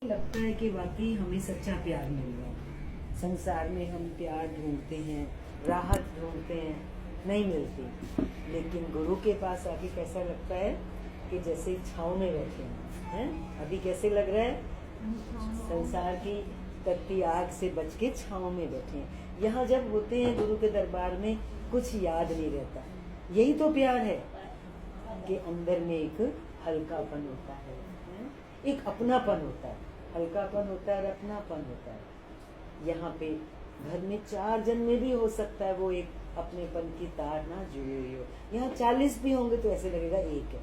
लगता है कि वाकई हमें सच्चा प्यार मिल रहा है। संसार में हम प्यार ढूंढते हैं, राहत ढूंढते हैं, नहीं मिलती। लेकिन गुरु के पास आके कैसा लगता है कि जैसे छाँव में बैठे हैं। अभी कैसे लग रहा है? संसार की तत्ती आग से बच के छाँव में बैठे हैं। यहाँ जब होते हैं गुरु के दरबार में, कुछ याद नहीं रहता। यही तो प्यार है कि अंदर में एक हल्कापन होता है, एक अपनापन होता है। हल्कापन होता है और अपनापन होता है। यहाँ पे घर में 4 जन में भी हो सकता है वो एक अपनेपन की तार ना जुड़ी हुई हो। यहाँ 40 भी होंगे तो ऐसे लगेगा एक है,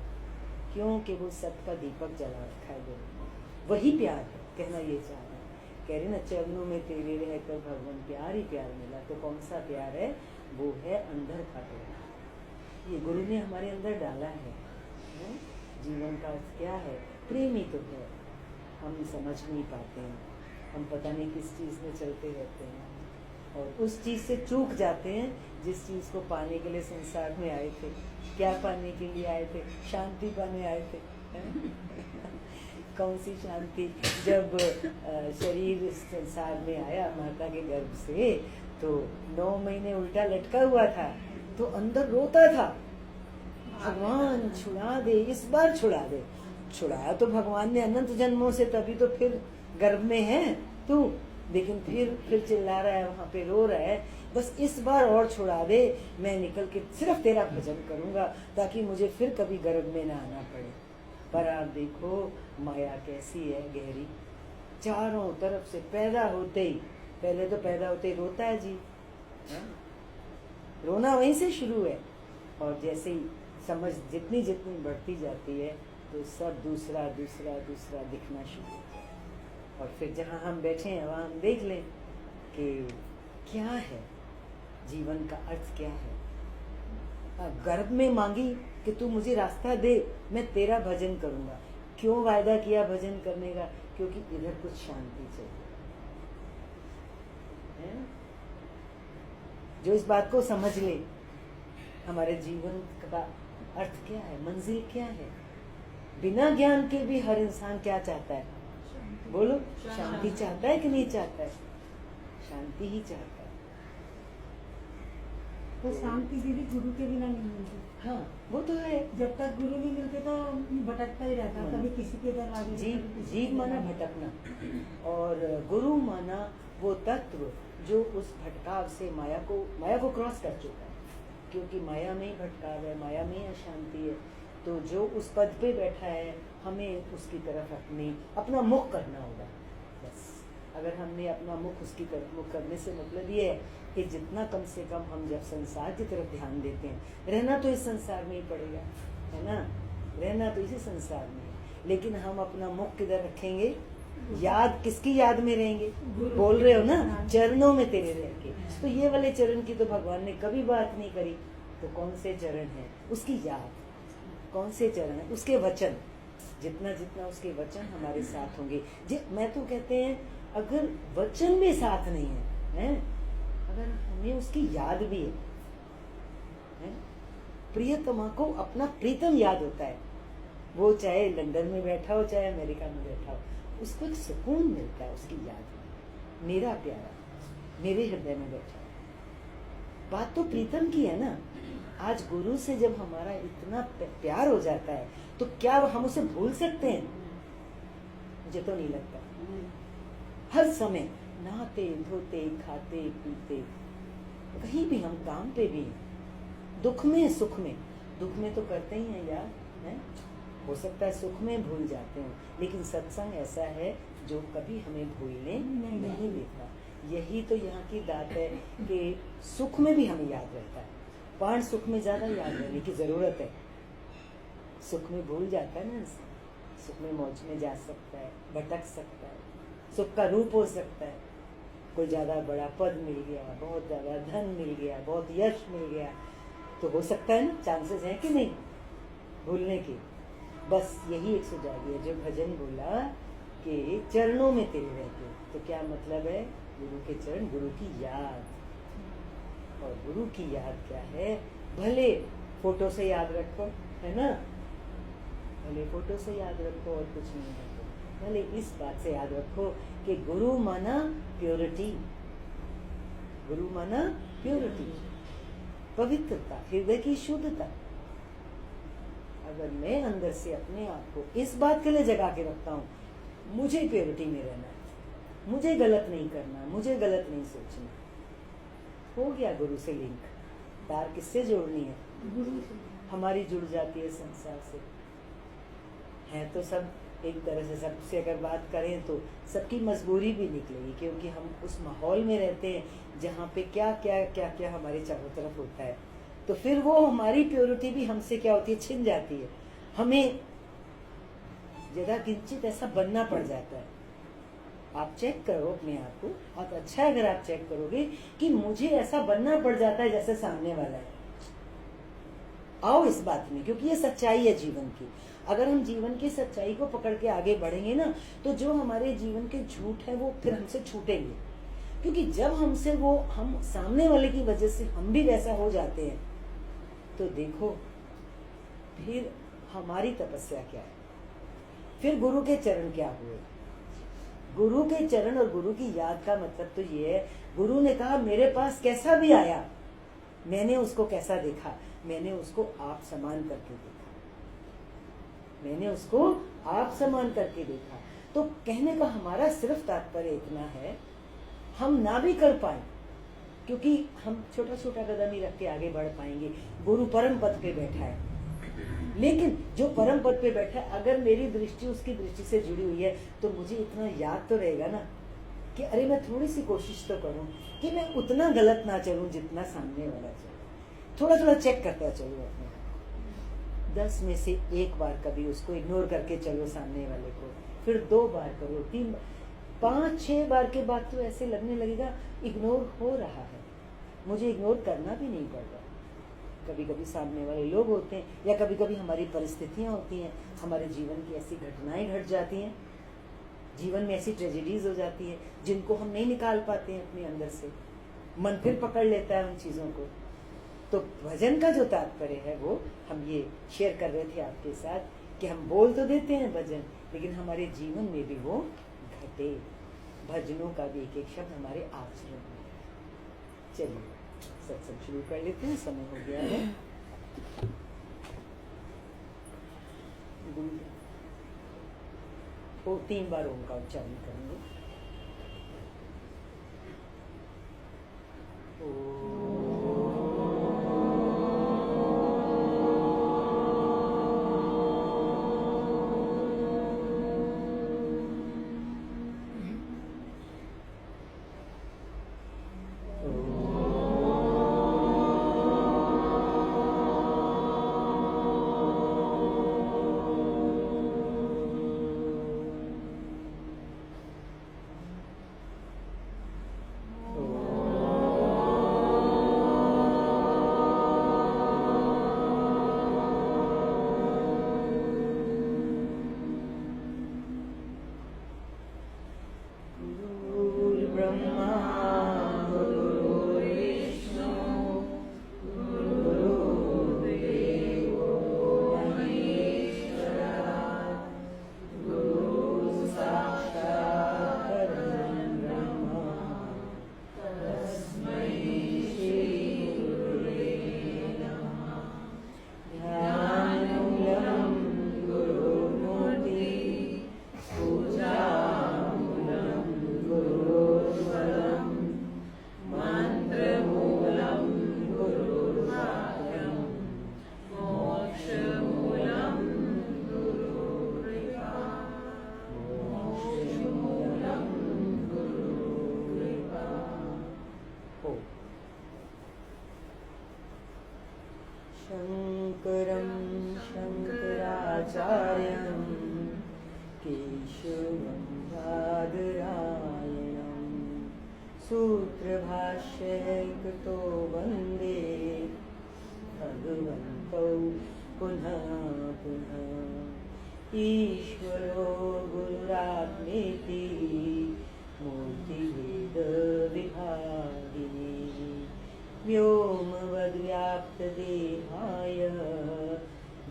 क्योंकि वो सत्य का दीपक जला रखा है गुरु ने। वही प्यार है, कहना ये चाह रहे हैं। कह रहे ना, चरणों में तेरे रहकर भगवान प्यार ही प्यार मिला। तो कौन सा प्यार है? वो है अंदर का प्यार। ये गुरु ने हमारे अंदर डाला है। जीवन का अर्थ क्या है? प्रेम ही तो है। हम समझ नहीं पाते हैं, हम पता नहीं किस चीज़ में चलते रहते हैं और उस चीज़ से चूक जाते हैं जिस चीज़ को पाने के लिए संसार में आए थे। क्या पाने के लिए आए थे? शांति पाने आए थे। कौन सी शांति? जब शरीर इस संसार में आया माता के गर्भ से, तो 9 महीने उल्टा लटका हुआ था, तो अंदर रोता था, भगवान छुड़ा दे, इस बार छुड़ा दे। छुड़ाया तो भगवान ने अनंत जन्मों से, तभी तो फिर गर्भ में है तू। लेकिन फिर चिल्ला रहा है, वहां पे रो रहा है, बस इस बार और छुड़ा दे, मैं निकल के सिर्फ तेरा भजन करूंगा ताकि मुझे फिर कभी गर्भ में ना आना पड़े। पर आप देखो माया कैसी है गहरी। चारों तरफ से पैदा होते ही, पहले तो पैदा होते ही रोता है जी, रोना वहीं से शुरू है। और जैसे ही समझ जितनी जितनी बढ़ती जाती है तो सब दूसरा दूसरा दूसरा दिखना शुरू होता है। और फिर जहाँ हम बैठे हैं वहाँ हम देख लें कि क्या है जीवन का अर्थ, क्या है। गर्भ में मांगी कि तू मुझे रास्ता दे, मैं तेरा भजन करूंगा। क्यों वायदा किया भजन करने का? क्योंकि इधर कुछ शांति चाहिए है। जो इस बात को समझ ले, हमारे जीवन का अर्थ क्या है, मंजिल क्या है। बिना ज्ञान के भी हर इंसान क्या चाहता है? बोलो, शांति चाहता है कि नहीं चाहता है? शांति ही चाहता है। तो शांति भी गुरु के बिना नहीं मिलती। हाँ, वो तो है। जब तक गुरु नहीं मिलते तो भटकता ही रहता, कभी किसी के दरवाजे। जीव माना भटकना, और गुरु माना वो तत्व जो उस भटकाव से माया को क्रॉस कर चुका है। क्योंकि माया में ही भटकाव है, माया में ही अशांति है। तो जो उस पद पे बैठा है, हमें उसकी तरफ अपना मुख करना होगा। बस अगर हमने अपना मुख उसकी तरफ मुख करने से मतलब ये है कि जितना कम से कम हम जब संसार की तरफ ध्यान देते हैं, रहना तो इस संसार में ही पड़ेगा, है ना, रहना तो इसी संसार में है। लेकिन हम अपना मुख किधर रखेंगे? याद किसकी याद में रहेंगे? बोल रहे हो ना, चरणों में तेरे रह के। तो ये वाले चरण की तो भगवान ने कभी बात नहीं करी। तो कौन से चरण है? उसकी याद। कौन से चरण है? उसके वचन। जितना जितना उसके वचन हमारे साथ होंगे। मैं तो कहते हैं, अगर वचन भी साथ नहीं है, अगर हमें उसकी याद भी है, प्रियतमा को अपना प्रीतम याद होता है, वो चाहे लंदन में बैठा हो चाहे अमेरिका में बैठा हो, उसको एक सुकून मिलता है उसकी याद में। मेरा प्यारा मेरे हृदय में बैठा है। बात तो प्रीतम की है ना। आज गुरु से जब हमारा इतना प्यार हो जाता है तो क्या हम उसे भूल सकते हैं? मुझे तो नहीं लगता। हर समय नहाते धोते खाते पीते, कहीं भी हम काम पे भी, दुख में सुख में, दुख में तो करते ही हैं यार, है? हो सकता है सुख में भूल जाते हैं, लेकिन सत्संग ऐसा है जो कभी हमें भूलने नहीं देता। यही तो यहाँ की बात है कि सुख में भी हमें याद रहता है। पान सुख में ज्यादा याद रहने की जरूरत है। सुख में भूल जाता है ना, सुख में मौज में जा सकता है, भटक सकता है, सुख का रूप हो सकता है। कोई ज्यादा बड़ा पद मिल गया, बहुत ज्यादा धन मिल गया, बहुत यश मिल गया, तो हो सकता है ना, चांसेस हैं कि नहीं भूलने की। बस यही एक सुझाव है जो भजन बोला कि चरणों में तेरे रहते। तो क्या मतलब है? गुरु के चरण, गुरु की याद। और गुरु की याद क्या है? भले फोटो से याद रखो, है ना, भले फोटो से याद रखो और कुछ नहीं है, भले इस बात से याद रखो कि गुरु माना प्योरिटी, गुरु माना प्योरिटी, पवित्रता, हृदय की शुद्धता। अगर मैं अंदर से अपने आप को इस बात के लिए जगा के रखता हूँ, मुझे प्योरिटी में रहना है, मुझे गलत नहीं करना, मुझे गलत नहीं सोचना, हो गया गुरु से लिंक। तार किससे जोड़नी है? गुरु से। हमारी जुड़ जाती है संसार से। है तो सब एक तरह से, सबसे अगर बात करें तो सबकी मजबूरी भी निकलेगी, क्योंकि हम उस माहौल में रहते हैं जहाँ पे क्या क्या क्या क्या हमारे चारों तरफ होता है। तो फिर वो हमारी प्योरिटी भी हमसे क्या होती है, छिन जाती है। हमें ज्यादा किंचित ऐसा बनना पड़ जाता है। आप चेक करो अपने आप को, बहुत अच्छा है अगर आप चेक करोगे कि मुझे ऐसा बनना पड़ जाता है जैसे सामने वाला है। आओ इस बात में, क्योंकि ये सच्चाई है जीवन की। अगर हम जीवन की सच्चाई को पकड़ के आगे बढ़ेंगे ना, तो जो हमारे जीवन के झूठ है वो फिर हमसे छूटेंगे। क्योंकि जब हमसे वो, हम सामने वाले की वजह से हम भी वैसा हो जाते हैं, तो देखो फिर हमारी तपस्या क्या है, फिर गुरु के चरण क्या हुए। गुरु के चरण और गुरु की याद का मतलब तो ये है, गुरु ने कहा मेरे पास कैसा भी आया, मैंने उसको कैसा देखा, मैंने उसको आप समान करके देखा, मैंने उसको आप समान करके देखा। तो कहने का हमारा सिर्फ तात्पर्य इतना है, हम ना भी कर पाए, क्योंकि हम छोटा छोटा कदम ही रख के आगे बढ़ पाएंगे। गुरु परम पद पे बैठा है, लेकिन जो परम पद पे बैठा है, अगर मेरी दृष्टि उसकी दृष्टि से जुड़ी हुई है, तो मुझे इतना याद तो रहेगा ना कि अरे मैं थोड़ी सी कोशिश तो करूं कि मैं उतना गलत ना चलूं जितना सामने वाला चले। थोड़ा थोड़ा चेक करता चलूं अपने, 10 में से 1 बार कभी उसको इग्नोर करके चलो सामने वाले को, फिर 2 बार करो, 3 बार, 5-6 बार के बाद तो ऐसे लगने लगेगा इग्नोर हो रहा है, मुझे इग्नोर करना भी नहीं पड़ रहा। कभी कभी सामने वाले लोग होते हैं, या कभी कभी हमारी परिस्थितियां होती हैं, हमारे जीवन की ऐसी घटनाएं घट जाती हैं, जीवन में ऐसी ट्रेजेडीज हो जाती है जिनको हम नहीं निकाल पाते हैं अपने अंदर से, मन फिर पकड़ लेता है उन चीजों को। तो भजन का जो तात्पर्य है वो हम ये शेयर कर रहे थे आपके साथ कि हम बोल तो देते हैं भजन, लेकिन हमारे जीवन में भी वो घटे। भजनों का भी एक एक शब्द हमारे आचरण में। चलिए सत्संग शुरू कर लेते हैं, समय हो गया है। वो 3 बार ओम का उच्चारण करेंगे। शंकरं शंकराचार्यं केशवं बादरायणं सूत्रभाष्यकृतो वन्दे भगवन्तौ पुनः पुनः। ईश्वरो गुरुरात्मेति मूर्तिभेदविभागिने व्योमवद्व्याप्तदेहाय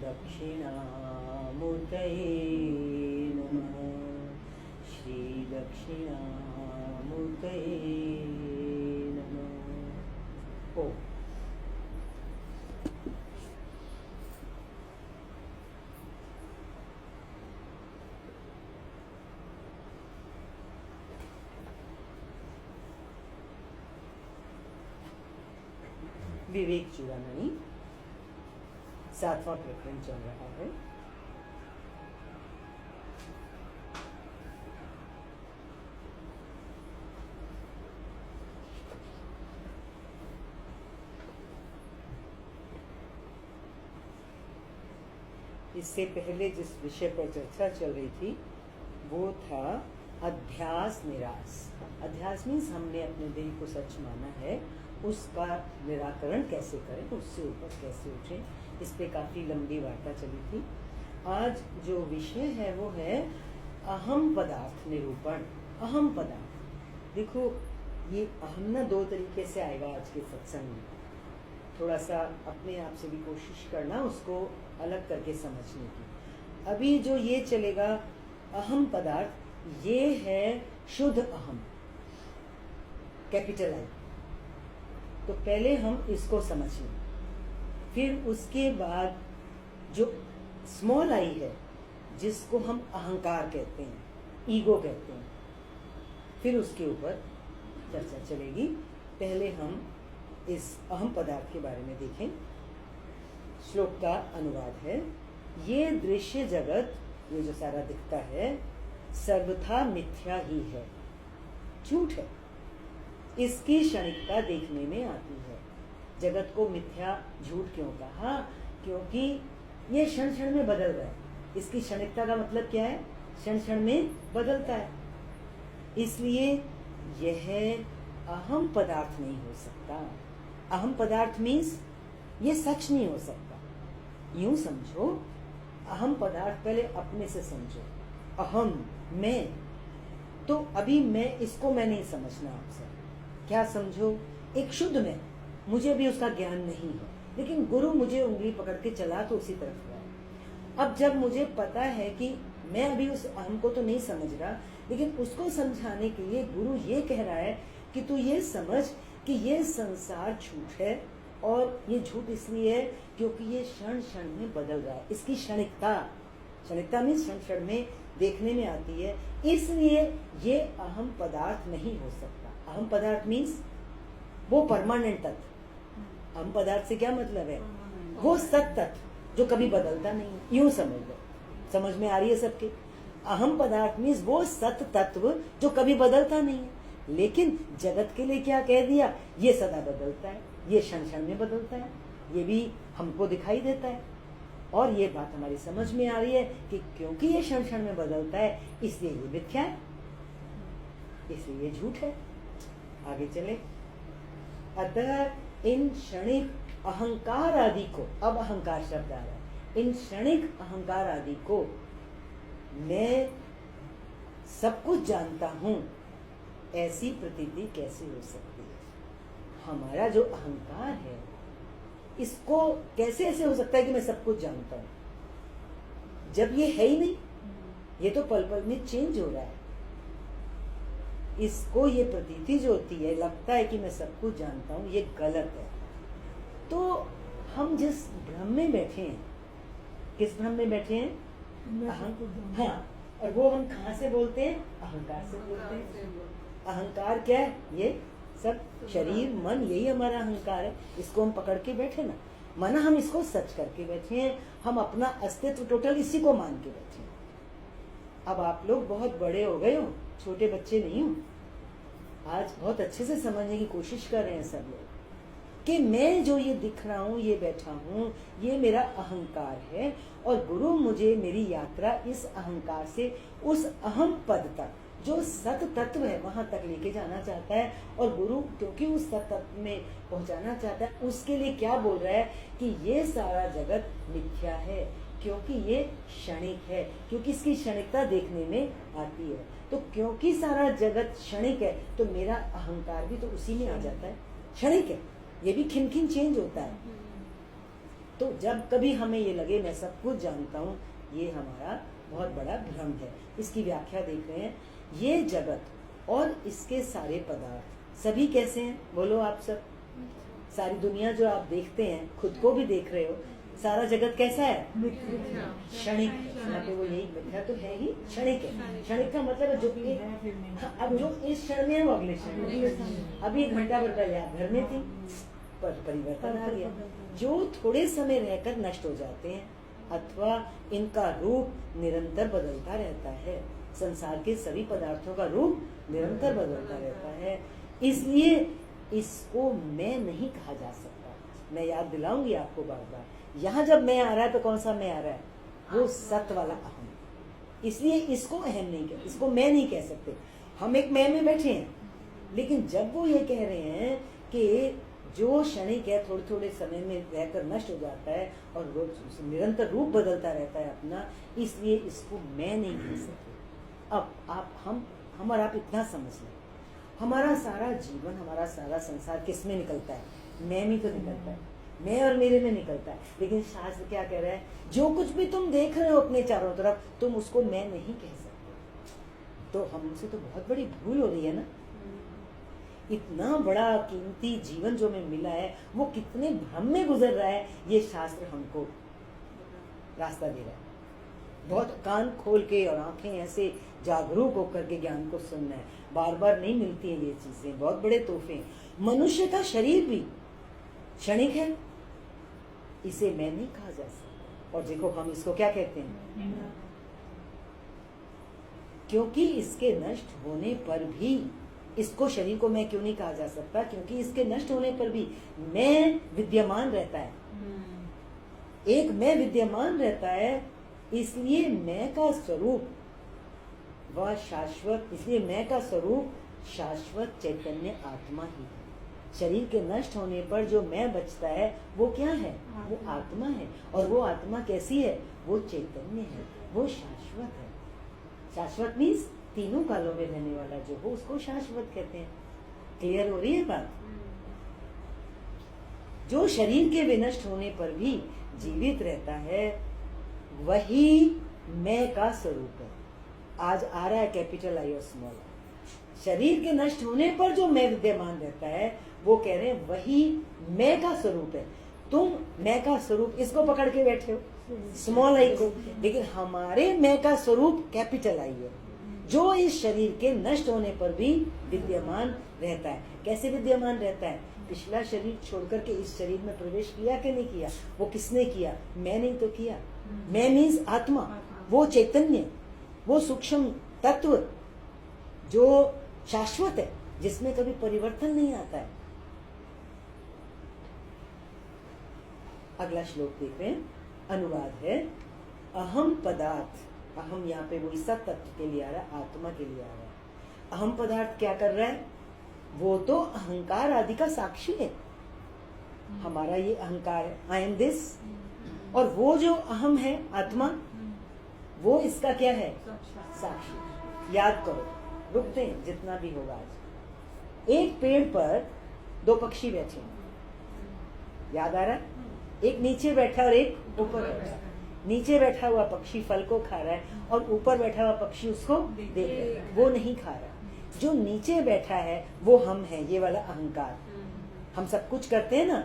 दक्षिणामूर्तये नमः। दक्षिणामूर्तये नमः। ओम। विवेक चूड़ामणि 7वां प्रकरण चल रहा है। इससे पहले जिस विषय पर चर्चा चल रही थी वो था अध्यास निरास। अध्यास मीन्स हमने अपने देह को सच माना है, उसका निराकरण कैसे करें, उससे ऊपर कैसे उठें। इस पे काफ़ी लंबी वार्ता चली थी। आज जो विषय है वो है अहम पदार्थ निरूपण। अहम पदार्थ, देखो ये अहम ना दो तरीके से आएगा आज के सत्संग में। थोड़ा सा अपने आप से भी कोशिश करना उसको अलग करके समझने की। अभी जो ये चलेगा अहम पदार्थ, ये है शुद्ध अहम, कैपिटल आई। तो पहले हम इसको समझ लें, फिर उसके बाद जो स्मॉल आई है जिसको हम अहंकार कहते हैं, ईगो कहते हैं, फिर उसके ऊपर चर्चा चलेगी। पहले हम इस अहम पदार्थ के बारे में देखें। श्लोक का अनुवाद है, ये दृश्य जगत, ये जो सारा दिखता है, सर्वथा मिथ्या ही है, झूठ है। इसकी क्षणिकता देखने में आती है। जगत को मिथ्या झूठ क्यों कहा? क्योंकि ये क्षण क्षण में बदल रहा है। इसकी क्षणिकता का मतलब क्या है? क्षण क्षण में बदलता है। इसलिए यह अहम पदार्थ नहीं हो सकता। अहम पदार्थ मीन्स ये सच नहीं हो सकता। यूं समझो, अहम पदार्थ पहले अपने से समझो। अहम, मैं, तो अभी मैं इसको मैं नहीं समझना आपसे। क्या समझो? एक शुद्ध मैं, मुझे भी उसका ज्ञान नहीं है, लेकिन गुरु मुझे उंगली पकड़ के चला तो उसी तरफ गया। अब जब मुझे पता है कि मैं अभी उस अहम को तो नहीं समझ रहा, लेकिन उसको समझाने के लिए गुरु ये कह रहा है कि तू ये समझ कि ये संसार झूठ है, और ये झूठ इसलिए है क्योंकि ये क्षण क्षण में बदल रहा है। इसकी क्षणिकता, क्षणिकता में क्षण क्षण में देखने में आती है, इसलिए ये अहम पदार्थ नहीं हो सकता। अहम पदार्थ मीन्स वो परमानेंट तत्व। अहम पदार्थ से क्या मतलब है? वो सत तत्व जो कभी बदलता नहीं। यूं समझ लो, समझ में आ रही है सबके? अहम पदार्थ मीन्स वो सत तत्व जो कभी बदलता नहीं है। लेकिन जगत के लिए क्या कह दिया? ये सदा बदलता है, ये क्षण क्षण में बदलता है। ये भी हमको दिखाई देता है, और ये बात हमारी समझ में आ रही है कि क्योंकि ये क्षण क्षण में बदलता है, इसलिए ये मिथ्या है, इसलिए ये झूठ है। आगे चले। अतः इन क्षणिक अहंकार आदि को, अब अहंकार शब्द आ रहा है, इन क्षणिक अहंकार आदि को मैं सब कुछ जानता हूं, ऐसी प्रतीति कैसे हो सकती है? हमारा जो अहंकार है, इसको कैसे ऐसे हो सकता है कि मैं सब कुछ जानता हूं, जब ये है ही नहीं। ये तो पल पल में चेंज हो रहा है। इसको ये प्रतीति जो होती है, लगता है कि मैं सब कुछ जानता हूं, ये गलत है। तो हम जिस भ्रम में बैठे हैं, किस भ्रम में बैठे हैं? हाँ, और वो हम कहाँ से बोलते हैं? अहंकार से बोलते हैं। अहंकार क्या है? ये सब शरीर मन, यही हमारा अहंकार है। इसको हम पकड़ के बैठे ना, माना हम इसको सच करके बैठे हैं, हम अपना अस्तित्व टोटल इसी को मान के बैठे हैं। अब आप लोग बहुत बड़े हो गए हो, छोटे बच्चे नहीं हो। आज बहुत अच्छे से समझने की कोशिश कर रहे हैं सब लोग कि मैं जो ये दिख रहा हूँ, ये बैठा हूँ, ये मेरा अहंकार है, और गुरु मुझे मेरी यात्रा इस अहंकार से उस अहम पद तक, जो सत तत्व है, वहां तक लेके जाना चाहता है। और गुरु क्योंकि उस सत तत्व में पहुंचाना चाहता है, उसके लिए क्या बोल रहा है कि ये सारा जगत मिथ्या है, क्योंकि ये क्षणिक है, क्योंकि इसकी क्षणिकता देखने में आती है। तो क्योंकि सारा जगत क्षणिक है, तो मेरा अहंकार भी तो उसी में आ जाता है, क्षणिक है, ये भी खिन खिन चेंज होता है। तो जब कभी हमें ये लगे मैं सब कुछ जानता हूँ, ये हमारा बहुत बड़ा भ्रम है। इसकी व्याख्या देख रहे हैं। ये जगत और इसके सारे पदार्थ सभी कैसे हैं? बोलो आप सब। सारी दुनिया जो आप देखते हैं, खुद को भी देख रहे हो, सारा जगत कैसा है? क्षणिक। मतलब वो यही मिथ्या तो है ही, क्षणिक है। क्षणिक का मतलब है जो अब जो इस क्षण में है वो अगले क्षण में। अभी 1 घंटा भर पहले आप घर में थी, पर परिवर्तन आ गया। जो थोड़े समय रहकर नष्ट हो जाते हैं अथवा इनका रूप निरंतर बदलता रहता है। संसार के सभी पदार्थों का रूप निरंतर बदलता रहता है, इसलिए इसको मैं नहीं कहा जा सकता। मैं याद दिलाऊंगी आपको बार बार, यहाँ जब मैं आ रहा है तो कौन सा मैं आ रहा है? वो सत वाला अहम। इसलिए इसको अहम नहीं कह, इसको मैं नहीं कह सकते। हम एक मैं में बैठे हैं, लेकिन जब वो ये कह रहे हैं कि जो क्षणिक है, थोड़े थोड़े समय में रहकर नष्ट हो जाता है और निरंतर रूप बदलता रहता है अपना, इसलिए इसको मैं नहीं कह सकते। अब हम और आप इतना समझ लें, हमारा सारा जीवन, हमारा सारा संसार किस में निकलता है? मैं में तो निकलता है, मैं और मेरे में निकलता है। लेकिन शास्त्र क्या कह रहा है? जो कुछ भी तुम देख रहे हो अपने चारों तरफ, तुम उसको मैं नहीं कह सकते। तो हमसे तो बहुत बड़ी भूल हो रही है ना। इतना बड़ा कीमती जीवन जो हमें मिला है, वो कितने भ्रम में गुजर रहा है, ये शास्त्र हमको रास्ता दे रहा है। बहुत कान खोल के और आंखें ऐसे जागरूक होकर के ज्ञान को सुनना है। बार बार नहीं मिलती है ये चीजें, बहुत बड़े तोहफे। मनुष्य का शरीर भी क्षणिक है, इसे मैं नहीं कहा जा सकता। और देखो हम इसको क्या कहते हैं? क्योंकि इसके नष्ट होने पर भी, इसको शरीर को मैं क्यों नहीं कहा जा सकता? क्योंकि इसके नष्ट होने पर भी मैं विद्यमान रहता है। एक मैं विद्यमान रहता है, इसलिए मैं का स्वरूप वह शाश्वत, इसलिए मैं का स्वरूप शाश्वत चैतन्य आत्मा ही है। शरीर के नष्ट होने पर जो मैं बचता है वो क्या है? वो आत्मा है। और वो आत्मा कैसी है? वो चैतन्य है, वो शाश्वत है। शाश्वत मीन्स तीनों कालों में रहने वाला जो हो, उसको शाश्वत कहते हैं। क्लियर हो रही है बात? जो शरीर के विनष्ट होने पर भी जीवित रहता है, वही मैं का स्वरूप है। आज आ रहा है कैपिटल आई और स्मॉल आई। शरीर के नष्ट होने पर जो मैं विद्यमान रहता है, वो कह रहे हैं वही मैं का स्वरूप है। तुम मैं का स्वरूप इसको पकड़ के बैठे हो, स्मॉल आई को, लेकिन हमारे मैं का स्वरूप कैपिटल आई है, जो इस शरीर के नष्ट होने पर भी विद्यमान रहता है। कैसे विद्यमान रहता है? पिछला शरीर छोड़कर के इस शरीर में प्रवेश किया कि नहीं किया? वो किसने किया? मैं नहीं तो किया। मैं मीन्स आत्मा, वो चैतन्य, वो सूक्ष्म तत्व जो शाश्वत है, जिसमें कभी परिवर्तन नहीं आता है। अगला श्लोक देख रहे हैं, अनुवाद है। अहम पदार्थ, अहम यहाँ पे वही सत तत्व के लिए आ रहा है, आत्मा के लिए आ रहा है। अहम पदार्थ क्या कर रहा है? वो तो अहंकार आदि का साक्षी है। हमारा ये अहंकार है, आई एम दिस, और वो जो अहम है आत्मा, वो इसका क्या है? साक्षी। याद करो, रुकते हैं जितना भी होगा आज। एक पेड़ पर 2 पक्षी बैठे हैं, याद आ रहा है? एक नीचे बैठा और एक ऊपर बैठा। नीचे बैठा हुआ पक्षी फल को खा रहा है और ऊपर बैठा हुआ पक्षी उसको देख रहा है, वो नहीं खा रहा। जो नीचे बैठा है वो हम हैं, ये वाला अहंकार। हम सब कुछ करते हैं ना,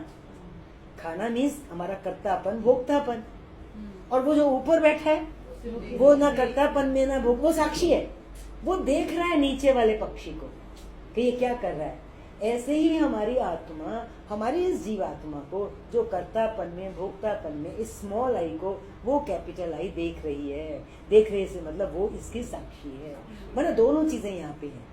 खाना मीन्स हमारा कर्तापन, भोक्तापन, और वो जो ऊपर बैठा है वो ना कर्तापन में ना भोग, वो साक्षी है। वो देख रहा है नीचे वाले पक्षी को कि ये क्या कर रहा है। ऐसे ही हमारी आत्मा, हमारी इस जीवात्मा को जो कर्तापन में, भोक्तापन में, इस स्मॉल आई को वो कैपिटल आई देख रही है। देख रही से मतलब वो इसकी साक्षी है। मतलब दोनों चीजें यहाँ पे हैं,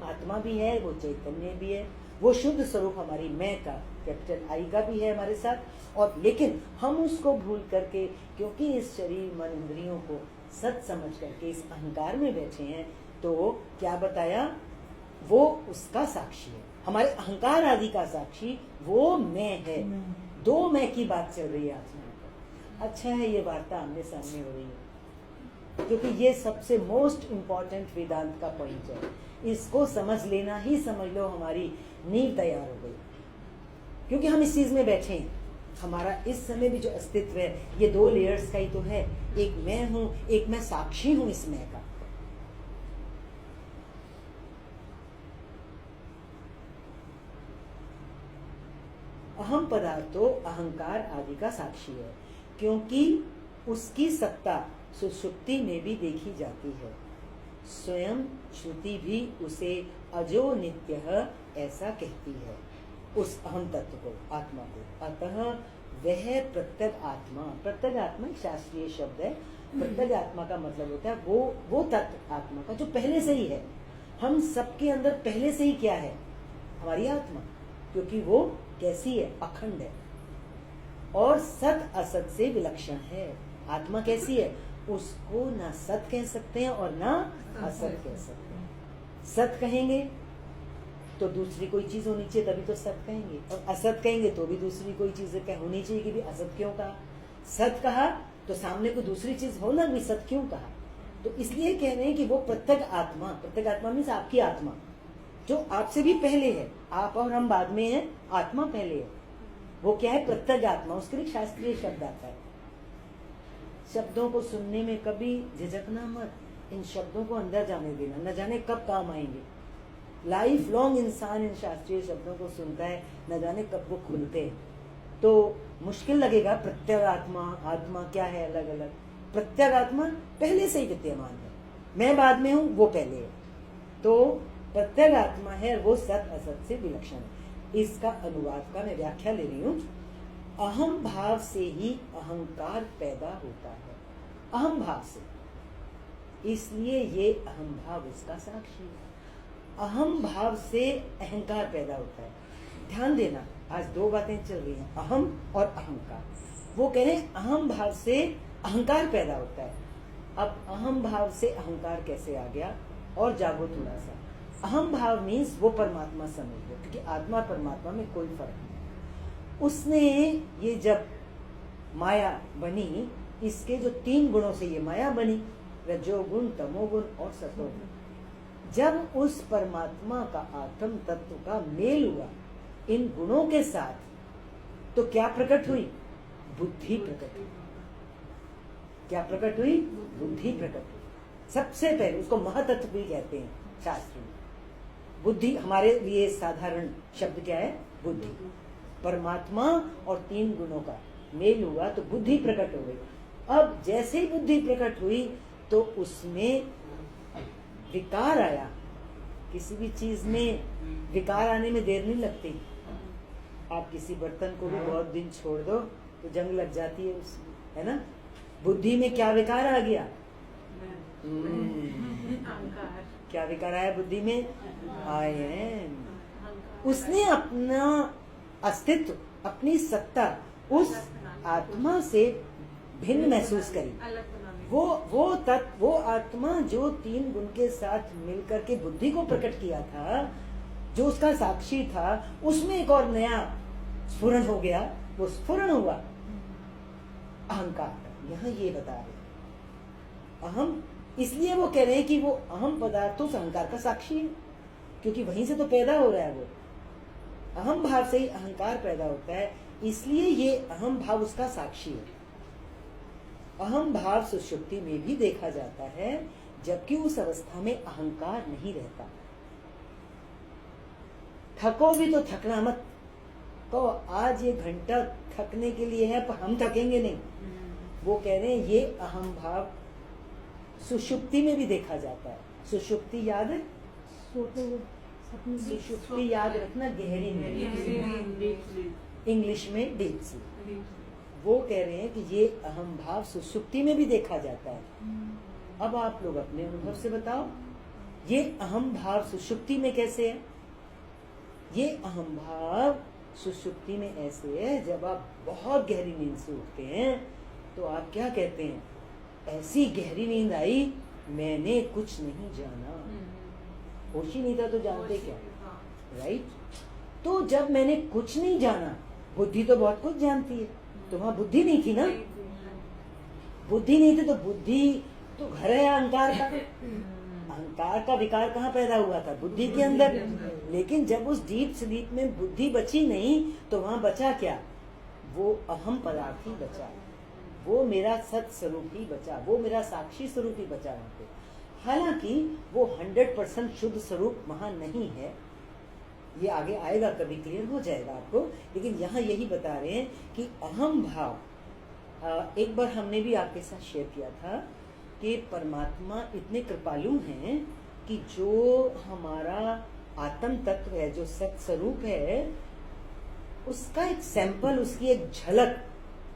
आत्मा भी है, वो चैतन्य भी है, वो शुद्ध स्वरूप हमारी मैं का कैपिटल आई का भी है हमारे साथ। और लेकिन हम उसको भूल करके, क्योंकि इस शरीर मन इंद्रियों को सत समझ करके इस अहंकार में बैठे हैं, तो क्या बताया? वो उसका साक्षी है, हमारे अहंकार आदि का साक्षी वो मैं है। 2 मैं की बात चल रही है आत्मा पर। अच्छा है ये वार्ता आमने सामने हो रही है, क्योंकि ये सबसे मोस्ट इम्पॉर्टेंट वेदांत का पॉइंट है। इसको समझ लेना ही समझ लो हमारी नींव तैयार हो गई, क्योंकि हम इस चीज में बैठे हैं। हमारा इस समय भी जो अस्तित्व है ये 2 लेयर्स का ही तो है। एक मैं हूँ, एक मैं साक्षी हूँ इस मैं का। अहम पदार्थ तो अहंकार आदि का साक्षी है, क्योंकि उसकी सत्ता सुषुप्ति में भी देखी जाती है। स्वयं श्रुति भी उसे अजो नित्यः ऐसा कहती है, उस अहम तत्व को, आत्मा को। अतः वह प्रत्यग आत्मा, प्रत्यग आत्मा एक शास्त्रीय शब्द है। प्रत्यग आत्मा का मतलब होता है वो तत्व आत्मा का जो पहले से ही है। हम सबके अंदर पहले से ही क्या है? हमारी आत्मा, क्योंकि वो कैसी है? अखंड है और सत असत से विलक्षण है। आत्मा कैसी है? उसको ना सत कह सकते हैं और ना असत कह सकते हैं। सत कहेंगे तो दूसरी कोई चीज होनी चाहिए, तभी तो सत कहेंगे, और असत कहेंगे तो भी दूसरी कोई चीज होनी चाहिए कि भी असत क्यों कहा। सत कहा तो सामने को दूसरी चीज हो ना, भी सत क्यों कहा। तो इसलिए कह रहे हैं कि वो प्रत्यग आत्मा, प्रत्यग आत्मा मीन्स आपकी आत्मा जो आपसे भी पहले है। आप और हम बाद में हैं, आत्मा पहले है। वो क्या है? प्रत्यग आत्मा। उसके लिए शास्त्रीय शब्द आता है। शब्दों को सुनने में कभी झिझकना मत, इन शब्दों को अंदर जाने देना, न जाने कब काम आएंगे। लाइफ लॉन्ग इंसान इन शास्त्रीय शब्दों को सुनता है, न जाने कब वो खुलते हैं। तो मुश्किल लगेगा। प्रत्यग आत्मा, आत्मा क्या है? अलग अलग। प्रत्यग आत्मा पहले से ही विद्यमान है, मैं बाद में हूं, वो पहले है। तो प्रत्यग आत्मा है, वो सत असत से विलक्षण है। इसका अनुवाद का मैं व्याख्या ले रही हूँ। अहम भाव से ही अहंकार पैदा होता है, अहम भाव से, इसलिए ये अहम भाव इसका साक्षी है। अहम भाव से अहंकार पैदा होता है। ध्यान देना, आज दो बातें चल रही हैं, अहम और अहंकार। वो कह रहे हैं अहम भाव से अहंकार पैदा होता है। अब अहम भाव से अहंकार कैसे आ गया? और जागो थोड़ा सा। अहम भाव मीन्स वो परमात्मा समझ लो, क्योंकि आत्मा परमात्मा में कोई फर्क नहीं। उसने ये जब माया बनी, इसके जो 3 गुणों से ये माया बनी, रजोगुण, तमोगुण और सतोगुण। जब उस परमात्मा का आत्म तत्व का मेल हुआ इन गुणों के साथ, तो क्या प्रकट हुई? बुद्धि प्रकट हुई। क्या प्रकट हुई? बुद्धि प्रकट हुई। सबसे पहले उसको महातत्व भी कहते हैं शास्त्र में। बुद्धि हमारे लिए साधारण शब्द क्या है? बुद्धि। परमात्मा और 3 गुणों का मेल हुआ तो बुद्धि प्रकट हो गई। अब जैसे ही बुद्धि प्रकट हुई तो उसमें विकार आया। किसी भी चीज में विकार आने में देर नहीं लगती। आप किसी बर्तन को भी बहुत दिन छोड़ दो तो जंग लग जाती है उसमें, है ना? बुद्धि में क्या विकार आ गया? क्या विकार आया बुद्धि में? I am. उसने अपना अस्तित्व, अपनी सत्ता उस आत्मा से भिन्न महसूस करी। वो तत्व, वो आत्मा जो 3 गुण के साथ मिलकर के बुद्धि को प्रकट किया था, जो उसका साक्षी था, उसमें एक और नया स्फुरण हो गया। वो स्फुरण हुआ अहंकार। यहाँ ये बता रहे अहम, इसलिए वो कह रहे हैं कि वो अहम पदार्थों से अहंकार का साक्षी है, क्योंकि वहीं से तो पैदा हो रहा है। वो अहम भाव से ही अहंकार पैदा होता है, इसलिए ये अहम भाव उसका साक्षी है। अहम भाव सुषुप्ति में भी देखा जाता है, जबकि उस अवस्था में अहंकार नहीं रहता। थको भी तो थकना मत, तो आज ये घंटा थकने के लिए है, पर हम थकेंगे नहीं। वो कह रहे हैं ये अहम भाव सुषुप्ति में भी देखा जाता है। सुषुप्ति याद है? सुषुप्ति याद रखना, गहरी नींद, इंग्लिश में डीप स्लीप। वो कह रहे हैं कि ये अहम भाव सुषुप्ति में भी देखा जाता है। अब आप लोग अपने अनुभव से बताओ, ये अहम भाव सुषुप्ति में कैसे है? ये अहम भाव सुषुप्ति में ऐसे है, जब आप बहुत गहरी नींद से उठते हैं तो आप क्या कहते हैं? ऐसी गहरी नींद आई, मैंने कुछ नहीं जाना। होश ही नहीं था तो जानते क्या? राइट? तो जब मैंने कुछ नहीं जाना, बुद्धि तो बहुत कुछ जानती है, तो वहां बुद्धि नहीं थी ना। बुद्धि नहीं थी तो बुद्धि तो घर है अहंकार का। अहंकार का विकार कहाँ पैदा हुआ था? बुद्धि के अंदर। लेकिन जब उस डीप स्लीप में बुद्धि बची नहीं, तो वहां बचा क्या? वो अहम पदार्थ ही बचा, वो मेरा सत स्वरूप ही बचा, वो मेरा साक्षी स्वरूप ही बचा वहां पे। हालांकि वो 100% शुद्ध स्वरूप वहां नहीं है, ये आगे आएगा, कभी क्लियर हो जाएगा आपको। लेकिन यहाँ यही बता रहे हैं कि अहम भाव, एक बार हमने भी आपके साथ शेयर किया था कि परमात्मा इतने कृपालु हैं कि जो हमारा आत्म तत्व है, जो सत स्वरूप है, उसका एक सैंपल, उसकी एक झलक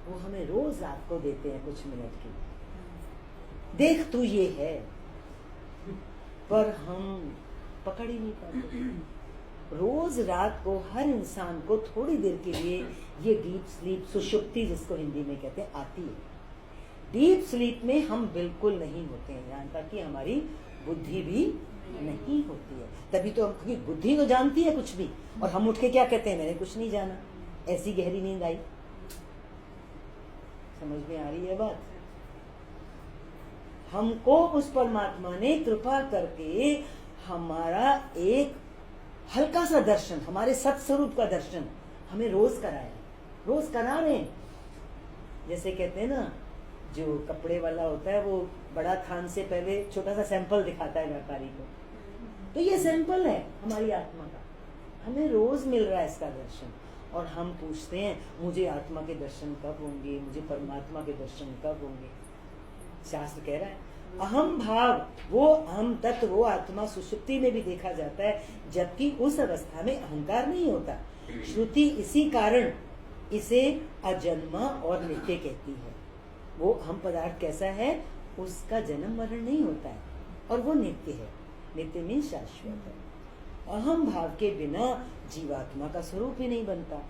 वो हमें रोज रात को देते हैं कुछ मिनट की। देख तू ये है, पर हम पकड़ ही नहीं पाते। रोज रात को हर इंसान को थोड़ी देर के लिए ये डीप स्लीप, सुषुप्ति जिसको हिंदी में कहते हैं, आती है। डीप स्लीप में हम बिल्कुल नहीं होते हैं, यहाँ तक कि हमारी बुद्धि भी नहीं होती है। तभी तो हम, क्योंकि बुद्धि तो जानती है कुछ भी, और हम उठ के क्या कहते हैं, मैंने कुछ नहीं जाना, ऐसी गहरी नींद आई। समझ में आ रही है बात? हमको उस परमात्मा ने कृपा करके हमारा एक हल्का सा दर्शन, हमारे सत्स्वरूप का दर्शन हमें रोज कराया, रोज करा रहे हैं। जैसे कहते हैं ना, जो कपड़े वाला होता है वो बड़ा थान से पहले छोटा सा सैंपल दिखाता है व्यापारी को, तो ये सैंपल है हमारी आत्मा का, हमें रोज मिल रहा है इसका दर्शन। और हम पूछते हैं मुझे आत्मा के दर्शन कब होंगे, मुझे परमात्मा के दर्शन कब होंगे। शास्त्र कह रहा है अहम भाव, वो अहम तत्व, वो आत्मा सुषुप्ति में भी देखा जाता है, जबकि उस अवस्था में अहंकार नहीं होता। श्रुति इसी कारण इसे अजन्मा और नित्य कहती है। वो अहम पदार्थ कैसा है, उसका जन्म मरण नहीं होता है और वो नित्य है। नित्य में शाश्वत है। अहम भाव के बिना जीवात्मा का स्वरूप ही नहीं बनता।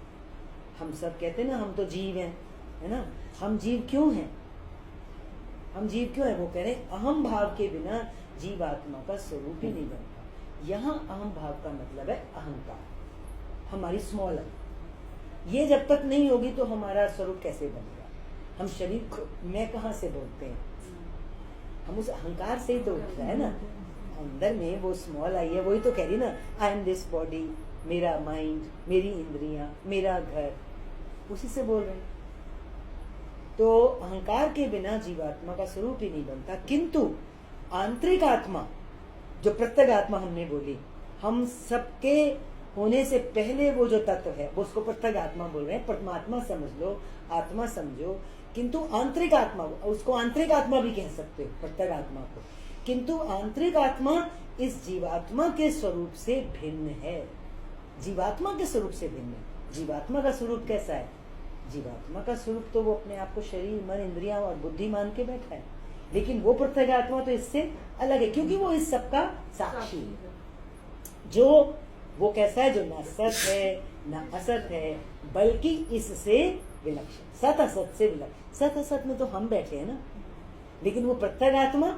हम सब कहते हैं ना, हम तो जीव हैं, है ना। हम जीव क्यों हैं, हम जीव क्यों है? वो कह रहे हैं अहम भाव के बिना जीवात्मा का स्वरूप ही नहीं बनता। यहाँ अहम भाव का मतलब है अहंकार, हमारी स्मॉल। ये जब तक नहीं होगी तो हमारा स्वरूप कैसे बनेगा? हम शरीर को मैं कहाँ से बोलते हैं, हम उस अहंकार से ही तो उठ रहा है ना। अंदर में वो स्मॉल आई है, वही तो कह रही ना, आई एम दिस बॉडी, मेरा माइंड, मेरी इंद्रियां, मेरा घर, उसी से बोल रहे हैं। तो अहंकार के बिना जीवात्मा का स्वरूप ही नहीं बनता। किंतु आंतरिक आत्मा, जो प्रत्येक आत्मा हमने बोली, हम सबके होने से पहले वो जो तत्व है वो उसको प्रत्येक आत्मा बोल रहे हैं। परमात्मा समझ लो, आत्मा समझो, किंतु आंतरिक आत्मा, उसको आंतरिक आत्मा भी कह सकते हो प्रत्येक आत्मा को। किंतु आंतरिक आत्मा इस जीवात्मा के स्वरूप से भिन्न है, जीवात्मा के स्वरूप से भिन्न है। जीवात्मा का स्वरूप कैसा है? जीवात्मा का स्वरूप तो वो अपने आप को शरीर, मन, इंद्रियां और बुद्धि मान के बैठा है, लेकिन वो प्रत्येक आत्मा तो इससे अलग है, क्योंकि वो इस सब का साक्षी है। जो वो कैसा है, जो न सत है न असत है, बल्कि इससे विलक्षण, सत असत से विलक्षण। सत असत में तो हम बैठे हैं ना, लेकिन वो प्रत्येक आत्मा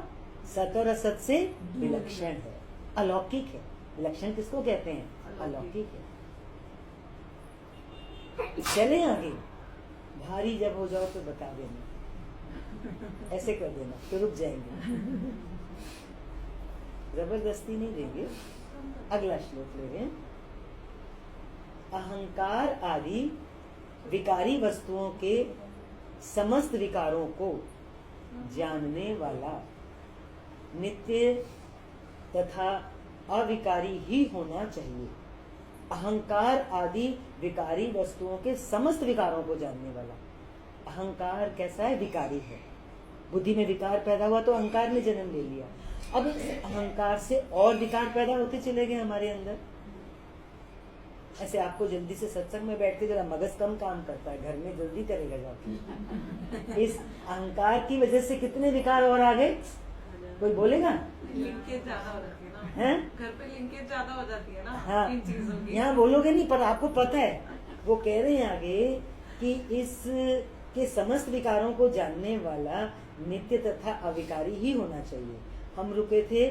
सत और असत से विलक्षण है, अलौकिक है। विलक्षण किसको कहते हैं? अलौकिक है। चले आगे, भारी जब हो जाओ तो बता देना, ऐसे कर देना तो रुक जाएंगे, जबरदस्ती नहीं देंगे। अगला श्लोक ले रहे हैं। अहंकार आदि विकारी वस्तुओं के समस्त विकारों को जानने वाला नित्य तथा अविकारी ही होना चाहिए। अहंकार आदि विकारी वस्तुओं के समस्त विकारों को जानने वाला। अहंकार कैसा है? विकारी है। बुद्धि में विकार पैदा हुआ तो अहंकार ने जन्म ले लिया। अब इस अहंकार से और विकार पैदा होते चले गए हमारे अंदर। ऐसे आपको जल्दी से सत्संग में बैठ के जरा मगज कम काम करता है, घर में जल्दी करेगा जाके। इस अहंकार की वजह से कितने विकार और आ गए, कोई बोलेगा? लिंकेज ज्यादा हो जाती है ना, हैं? घर पे लिंकेज ज्यादा हो जाती है ना। हाँ, इन चीजों की। यहाँ बोलोगे नहीं, पर आपको पता है। वो कह रहे हैं आगे कि इस के समस्त विकारों को जानने वाला नित्य तथा अविकारी ही होना चाहिए। हम रुके थे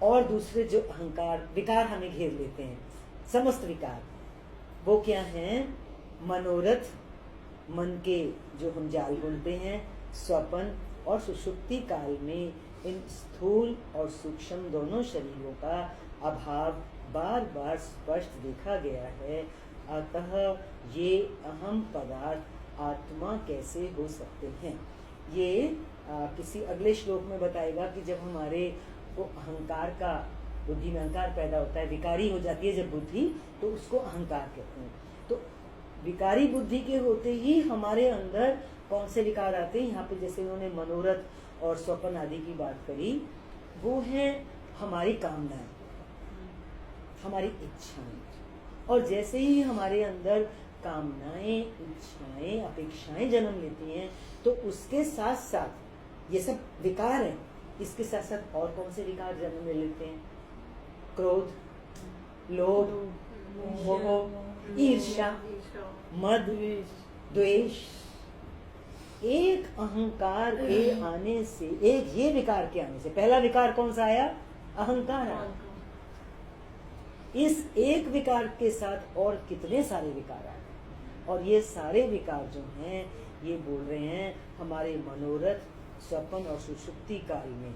और दूसरे जो अहंकार विकार हमें घेर लेते हैं, समस्त विकार, वो क्या हैं? मनोरथ, मन के जो हम जाल बुनते हैं, स्वप्न और सुषुप्ति काल में इन स्थूल और सूक्ष्म दोनों शरीरों का अभाव बार बार स्पष्ट देखा गया है। अतः ये अहम पदार्थ आत्मा कैसे हो सकते हैं? ये किसी अगले श्लोक में बताएगा कि जब हमारे को अहंकार का बुद्धि में अहंकार पैदा होता है, विकारी हो जाती है जब बुद्धि, तो उसको अहंकार कहते हैं। तो विकारी बुद्धि के होते ही हमारे अंदर कौन से विकार आते हैं? यहाँ पे जैसे उन्होंने मनोरथ और स्वप्न आदि की बात करी, वो है हमारी कामनाएं, हमारी इच्छाएं। और जैसे ही हमारे अंदर कामनाएं, इच्छाएं, अपेक्षाएं जन्म लेती हैं, तो उसके साथ साथ ये सब विकार हैं। इसके साथ साथ और कौन से विकार जन्म ले लेते हैं? क्रोध, लोभ, मोह, ईर्ष्या, मद, द्वेष। एक अहंकार के आने से, एक ये विकार के आने से, पहला विकार कौन सा आया? अहंकार आया। इस एक विकार के साथ और कितने सारे विकार आए, और ये सारे विकार जो हैं, ये बोल रहे हैं हमारे मनोरथ, स्वप्न और सुषुप्ति काल में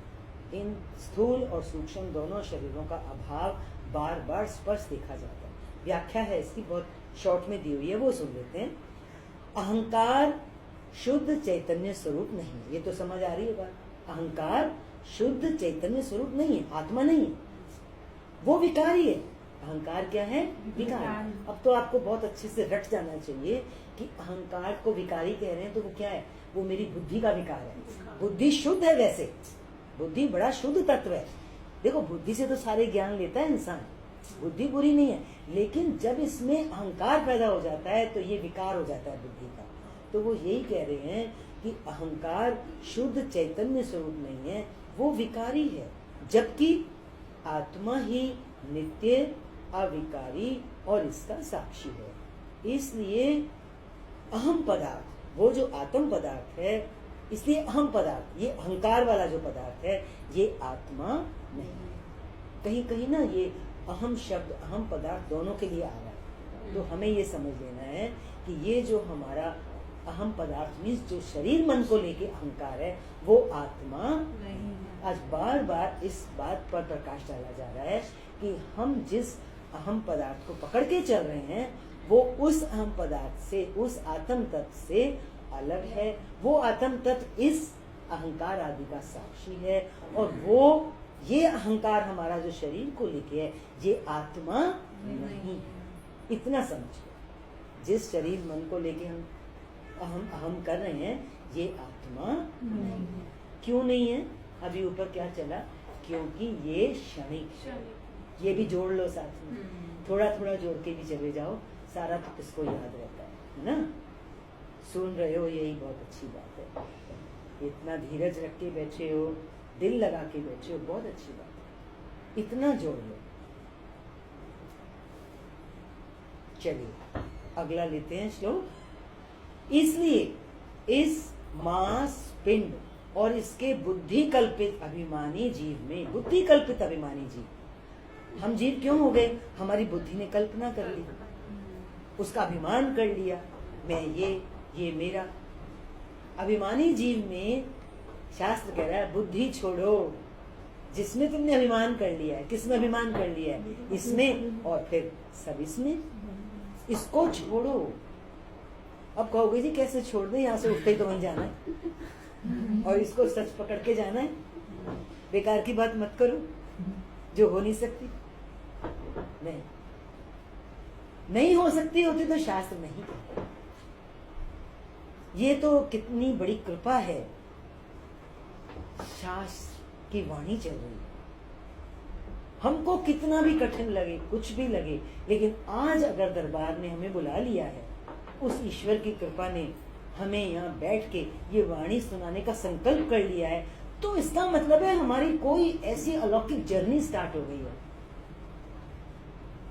इन स्थूल और सूक्ष्म दोनों शरीरों का अभाव बार बार स्पष्ट देखा जाता है। व्याख्या है इसकी, बहुत शॉर्ट में दी हुई है, वो सुन लेते हैं। अहंकार शुद्ध चैतन्य स्वरूप नहीं है, ये तो समझ आ रही है बात। अहंकार शुद्ध चैतन्य स्वरूप नहीं है, आत्मा नहीं है, वो विकारी है। अहंकार क्या है? विकार। अब तो आपको बहुत अच्छे से रट जाना चाहिए कि अहंकार को विकारी कह रहे हैं, तो वो क्या है? वो मेरी बुद्धि का विकार है। बुद्धि शुद्ध है, वैसे बुद्धि बड़ा शुद्ध तत्व है। देखो, बुद्धि से तो सारे ज्ञान लेता है इंसान, बुद्धि बुरी नहीं है, लेकिन जब इसमें अहंकार पैदा हो जाता है तो ये विकार हो जाता है बुद्धि का। तो वो यही कह रहे हैं कि अहंकार शुद्ध चैतन्य स्वरूप नहीं है, वो विकारी है, जबकि आत्मा ही नित्य, अविकारी और इसका साक्षी है। इसलिए अहम पदार्थ, वो जो आत्म पदार्थ है, इसलिए अहम पदार्थ, ये अहंकार वाला जो पदार्थ है, ये आत्मा नहीं है। कहीं कहीं ना ये अहम शब्द, अहम पदार्थ दोनों के लिए आ रहा है। तो हमें ये समझ लेना है कि ये जो हमारा अहम पदार्थ मीन्स जो शरीर मन को लेके अहंकार है, वो आत्मा नहीं है। आज बार बार इस बात पर प्रकाश डाला जा रहा है कि हम जिस अहम पदार्थ को पकड़ के चल रहे हैं, वो उस अहम पदार्थ से, उस आत्म तत्व से अलग है। वो आत्म तत्व इस अहंकार आदि का साक्षी है, और वो ये अहंकार हमारा जो शरीर को लेके है, ये आत्मा नहीं है। इतना समझो, जिस शरीर मन को लेके हम अहम कर रहे हैं, ये आत्मा नहीं है। क्यों नहीं है? अभी ऊपर क्या चला? क्योंकि ये क्षणिक। ये भी जोड़ लो साथ में, थोड़ा थोड़ा जोड़ के भी चले जाओ, सारा तो किसको याद रहता है ना? सुन रहे हो, यही बहुत अच्छी बात है। इतना धीरज रख के बैठे हो, दिल लगा के बैठे हो, बहुत अच्छी बात है। इतना जोड़ लो। चलिए अगला लेते हैं श्लोक। इसलिए इस मांस पिंड और इसके बुद्धि कल्पित अभिमानी जीव में, बुद्धि कल्पित अभिमानी जीव, हम जीव क्यों हो गए? हमारी बुद्धि ने कल्पना कर ली, उसका अभिमान कर लिया, मैं ये मेरा। अभिमानी जीव में शास्त्र कह रहा है बुद्धि छोड़ो, जिसमें तुमने अभिमान कर लिया है। किसमें अभिमान कर लिया है? इसमें, और फिर सब इसमें। इसको छोड़ो। अब कहोगे जी कैसे छोड़ दें, यहाँ से उठते ही तो वहीं जाना है और इसको सच पकड़ के जाना है। बेकार की बात मत करो जो हो नहीं सकती। नहीं हो सकती होती तो शास्त्र नहीं कहता। ये तो कितनी बड़ी कृपा है, शास्त्र की वाणी चल रही है। हमको कितना भी कठिन लगे, कुछ भी लगे, लेकिन आज अगर दरबार ने हमें बुला लिया है, उस ईश्वर की कृपा ने हमें यहाँ बैठ के ये वाणी सुनाने का संकल्प कर लिया है, तो इसका मतलब है हमारी कोई ऐसी अलौकिक जर्नी स्टार्ट हो गई है।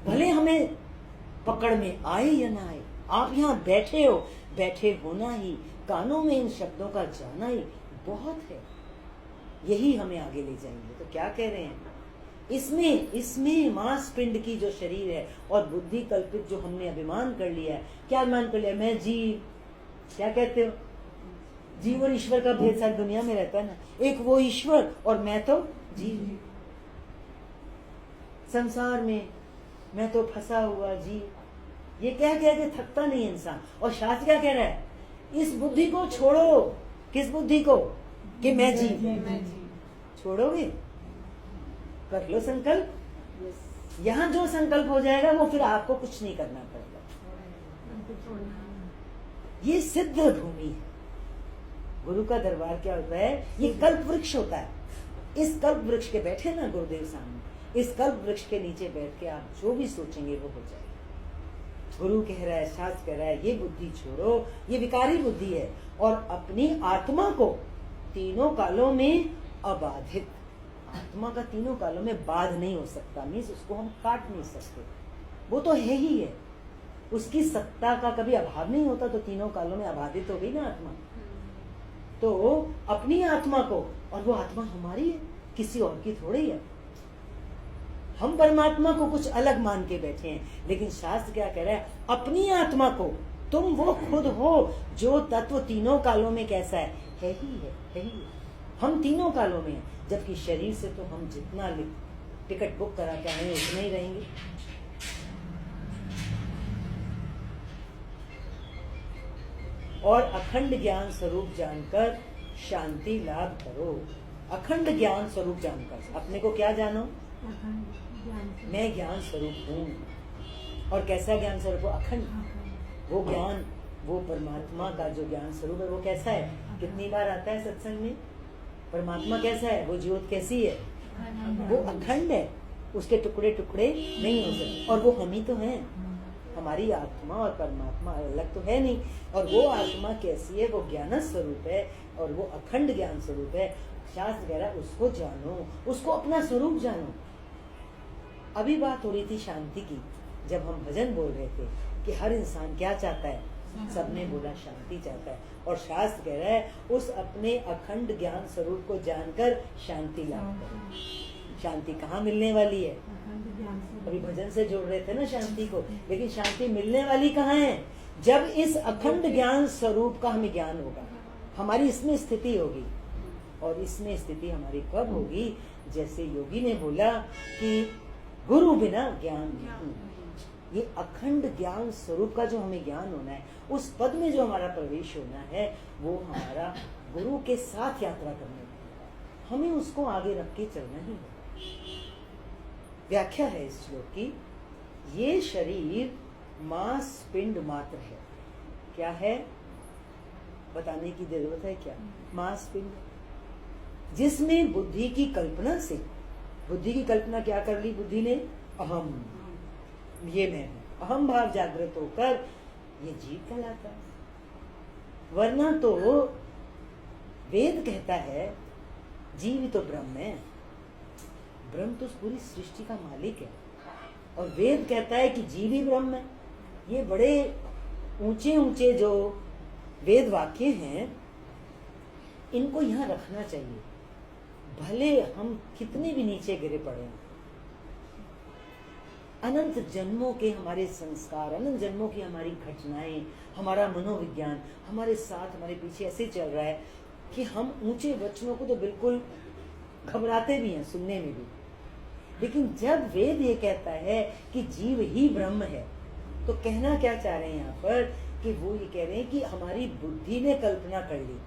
भले हमें पकड़ में आए या ना आए, आप यहाँ बैठे हो, बैठे होना ही, कानों में इन शब्दों का जाना ही बहुत है। यही हमें आगे ले जाएंगे। तो क्या कह रहे हैं? इसमें मांस पिंड की जो शरीर है और बुद्धि कल्पित जो हमने अभिमान कर लिया है। क्या अभिमान कर लिया? मैं जीव, क्या कहते हो? जीव और ईश्वर का भेद सारी दुनिया में रहता है ना। एक वो ईश्वर और मैं तो जीव। संसार में मैं तो फंसा हुआ जीव। ये क्या कह के थकता नहीं इंसान। और शास्त्र क्या कह रहा है? इस बुद्धि को छोड़ो। किस बुद्धि को? कि मैं जीव। छोड़ोगे? कर लो संकल्प, यहाँ जो संकल्प हो जाएगा वो फिर आपको कुछ नहीं करना पड़ेगा। ये सिद्ध भूमि है। गुरु का दरबार क्या होता है? ये कल्प वृक्ष होता है। इस कल्प वृक्ष के बैठे ना गुरुदेव सामने, इस कल्प वृक्ष के नीचे बैठ के आप जो भी सोचेंगे वो हो जाएगा। गुरु कह रहा है, शास्त्र कह रहा है, ये बुद्धि छोड़ो, ये विकारी बुद्धि है, और अपनी आत्मा को तीनों कालों में अबाधित, आत्मा का तीनों कालों में बाध नहीं हो सकता, मीन्स उसको हम काट नहीं सकते, वो तो है ही है, उसकी सत्ता का कभी अभाव नहीं होता, तो तीनों कालों में अबाधित हो गई ना आत्मा। तो अपनी आत्मा को, और वो आत्मा हमारी है, किसी और की थोड़ी है। हम परमात्मा को कुछ अलग मान के बैठे हैं, लेकिन शास्त्र क्या कह रहा है? अपनी आत्मा को, तुम वो खुद हो जो तत्व तीनों कालों में कैसा है ही है, है ही है। हम तीनों कालों में हैं, जबकि शरीर से तो हम जितना टिकट बुक करा के आए उतना ही रहेंगे। और अखंड ज्ञान स्वरूप जानकर शांति लाभ करो। अखंड ज्ञान स्वरूप जानकर, अपने को क्या जानो? मैं ज्ञान स्वरूप हूँ। और कैसा ज्ञान स्वरूप? अखंड। वो ज्ञान, वो परमात्मा का जो ज्ञान स्वरूप है वो कैसा है? कितनी बार आता है सत्संग में? परमात्मा कैसा है? वो ज्योत कैसी है? वो अखंड है, उसके टुकड़े टुकड़े नहीं हो सकते। और वो हम ही तो हैं, हमारी आत्मा और परमात्मा अलग तो है नहीं। और वो आत्मा कैसी है? वो ज्ञान स्वरूप है, और वो अखंड ज्ञान स्वरूप है। शास्त्र कह रहा है उसको जानो, उसको अपना स्वरूप जानो। अभी बात हो रही थी शांति की, जब हम भजन बोल रहे थे कि हर इंसान क्या चाहता है? सबने बोला शांति चाहता है। और शास्त्र कह रहा है उस अपने अखंड ज्ञान स्वरूप को जानकर शांति लाभ करो। शांति कहाँ मिलने वाली है? अभी भजन से जोड़ रहे थे ना शांति को, लेकिन शांति मिलने वाली कहाँ है? जब इस अखंड ज्ञान स्वरूप का हमें ज्ञान होगा, हमारी इसमें स्थिति होगी। और इसमें स्थिति हमारी कब होगी? जैसे योगी ने बोला कि गुरु बिना ज्ञान नहीं। ये अखंड ज्ञान स्वरूप का जो हमें ज्ञान होना है, उस पद में जो हमारा प्रवेश होना है, वो हमारा गुरु के साथ यात्रा करने का, हमें उसको आगे रख के चलना ही है। व्याख्या है इस श्लोक की, ये शरीर मांस पिंड मात्र है। क्या है? बताने की जरूरत है क्या? मांस पिंड, जिसमें बुद्धि की कल्पना से, बुद्धि की कल्पना क्या कर ली बुद्धि ने? अहम, ये मैं हूं। अहम भाव जागृत होकर ये जीव कहलाता है। वरना तो वेद कहता है जीव तो ब्रह्म है, ब्रह्म तो पूरी सृष्टि का मालिक है। और वेद कहता है कि जीव ही ब्रह्म है। ये बड़े ऊंचे ऊंचे जो वेद वाक्य हैं, इनको यहाँ रखना चाहिए। भले हम कितने भी नीचे गिरे पड़े, अनंत जन्मों के हमारे संस्कार, अनंत जन्मों की हमारी घटनाएं, हमारा मनोविज्ञान हमारे साथ, हमारे पीछे ऐसे चल रहा है कि हम ऊंचे वचनों को तो बिल्कुल घबराते भी हैं सुनने में भी। लेकिन जब वेद ये कहता है कि जीव ही ब्रह्म है, तो कहना क्या चाह रहे हैं यहाँ पर? कि वो ये कह रहे हैं कि हमारी बुद्धि ने कल्पना कर ली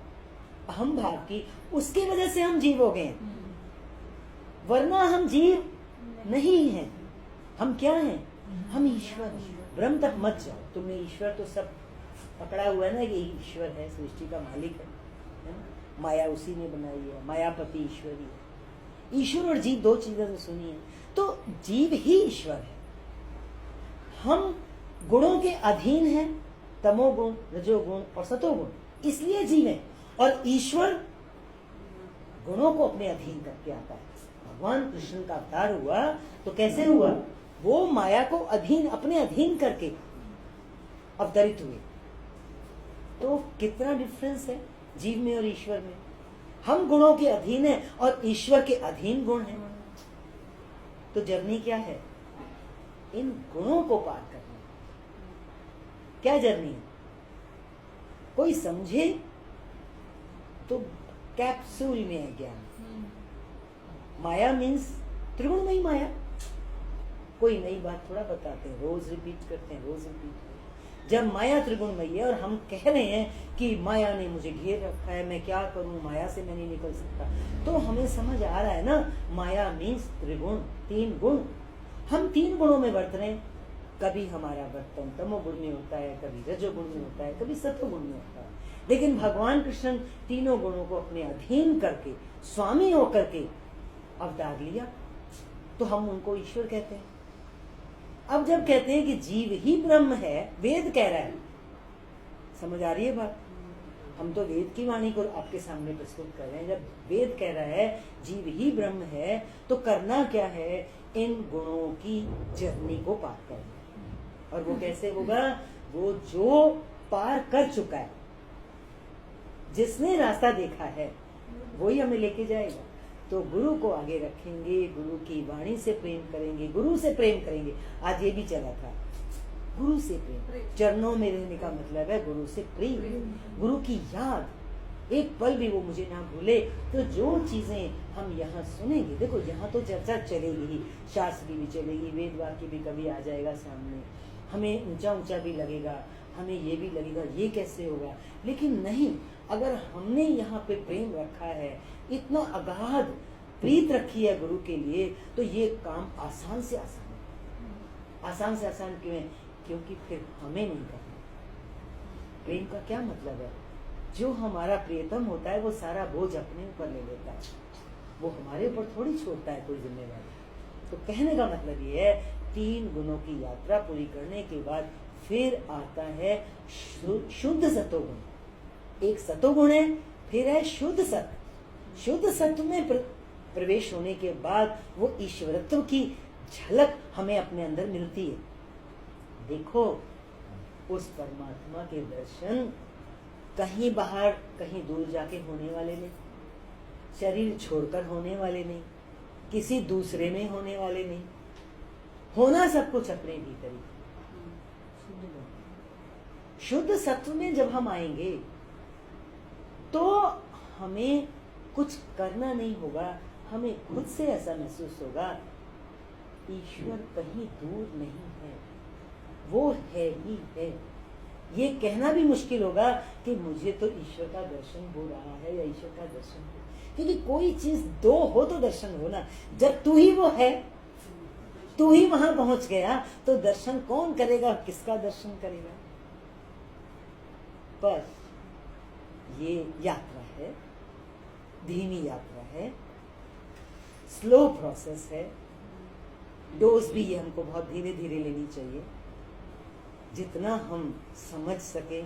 अहम भाव की, उसकी वजह से हम जीव हो गए हैं। वरना हम जीव नहीं हैं। हम क्या हैं? हम ईश्वर हैं। ब्रह्म तक मत जाओ, तुमने ईश्वर तो सब पकड़ा हुआ है ना कि ईश्वर है, सृष्टि का मालिक है ना? माया उसी ने बनाई है, मायापति ईश्वरी है। ईश्वर और जीव दो चीजें तो सुनी है, तो जीव ही ईश्वर है। हम गुणों के अधीन हैं, तमोगुण, रजोगुण और सतोगुण, इसलिए जीव है। और ईश्वर गुणों को अपने अधीन करके आता है। भगवान कृष्ण का अवतार हुआ तो कैसे हुआ? वो माया को अधीन, अपने अधीन करके अवतरित हुए। तो कितना डिफरेंस है जीव में और ईश्वर में। हम गुणों के अधीन है और ईश्वर के अधीन गुण है। तो जर्नी क्या है? इन गुणों को पार करना। क्या जर्नी है? कोई समझे तो कैप्सूल में है ज्ञान। माया मीन्स त्रिगुणमयी माया। कोई नई बात थोड़ा बताते हैं, रोज रिपीट करते हैं, रोज रिपीट। जब माया त्रिगुणमयी है और हम कह रहे हैं कि माया ने मुझे घेर रखा है, मैं क्या करूं, माया से मैं नहीं निकल सकता, तो हमें समझ आ रहा है ना, माया मीन्स त्रिगुण, तीन गुण। हम 3 गुणों में वर्त रहे हैं। कभी हमारा वर्तन तमोगुण में होता है, कभी रजोगुण में होता है, कभी सत्वगुण में होता है। लेकिन भगवान कृष्ण तीनों गुणों को अपने अधीन करके, स्वामी होकर के अवतार लिया, तो हम उनको ईश्वर कहते हैं। अब जब कहते हैं कि जीव ही ब्रह्म है, वेद कह रहा है, समझ आ रही है बात? हम तो वेद की वाणी को आपके सामने प्रस्तुत कर रहे हैं। जब वेद कह रहा है जीव ही ब्रह्म है, तो करना क्या है? इन गुणों की जर्नी को पार करना। और वो कैसे होगा? वो जो पार कर चुका है, जिसने रास्ता देखा है, वही हमें लेके जाएगा। तो गुरु को आगे रखेंगे, गुरु की वाणी से प्रेम करेंगे, गुरु से प्रेम करेंगे। आज ये भी चला था, गुरु से प्रेम, चरणों में रहने का मतलब है गुरु से प्रेम, गुरु की याद, एक पल भी वो मुझे ना भूले। तो जो चीजें हम यहाँ सुनेंगे, देखो यहाँ तो चर्चा चलेगी ही, शास्त्र की भी चलेगी, वेद वाक्य भी कभी आ जाएगा सामने, हमें ऊंचा ऊंचा भी लगेगा, हमें ये भी लगेगा ये कैसे होगा। लेकिन नहीं, अगर हमने यहाँ पे प्रेम रखा है, इतना अगाध प्रीत रखी है गुरु के लिए, तो ये काम आसान से आसान है। आसान से आसान क्यों है? क्योंकि फिर हमें नहीं करना। प्रेम का क्या मतलब है? जो हमारा प्रियतम होता है वो सारा बोझ अपने ऊपर ले लेता है, वो हमारे ऊपर थोड़ी छोड़ता है कोई जिम्मेवारी। तो कहने का मतलब ये है, 3 गुणों की यात्रा पूरी करने के बाद फिर आता है शुद्ध सतोगुण। एक सतोगुण है, फिर है शुद्ध सत्व। शुद्ध सत्व में प्रवेश होने के बाद वो ईश्वरत्व की झलक हमें अपने अंदर मिलती है। देखो, उस परमात्मा के दर्शन कहीं बाहर, कहीं दूर जाके होने वाले नहीं, शरीर छोड़कर होने वाले नहीं, किसी दूसरे में होने वाले नहीं, होना सब कुछ अपने भीतर ही। शुद्ध सत्व में जब हम आएंगे तो हमें कुछ करना नहीं होगा, हमें खुद से ऐसा महसूस होगा ईश्वर कहीं दूर नहीं है, वो है ही है। ये कहना भी मुश्किल होगा कि मुझे तो ईश्वर का दर्शन हो रहा है या ईश्वर का दर्शन हो, क्योंकि कोई चीज दो हो तो दर्शन हो ना। जब तू ही वो है, तू ही वहां पहुंच गया, तो दर्शन कौन करेगा, किसका दर्शन करेगा? पर ये यात्रा है, धीमी यात्रा है, स्लो प्रोसेस है। डोज भी ये हमको बहुत धीरे धीरे लेनी चाहिए, जितना हम समझ सके।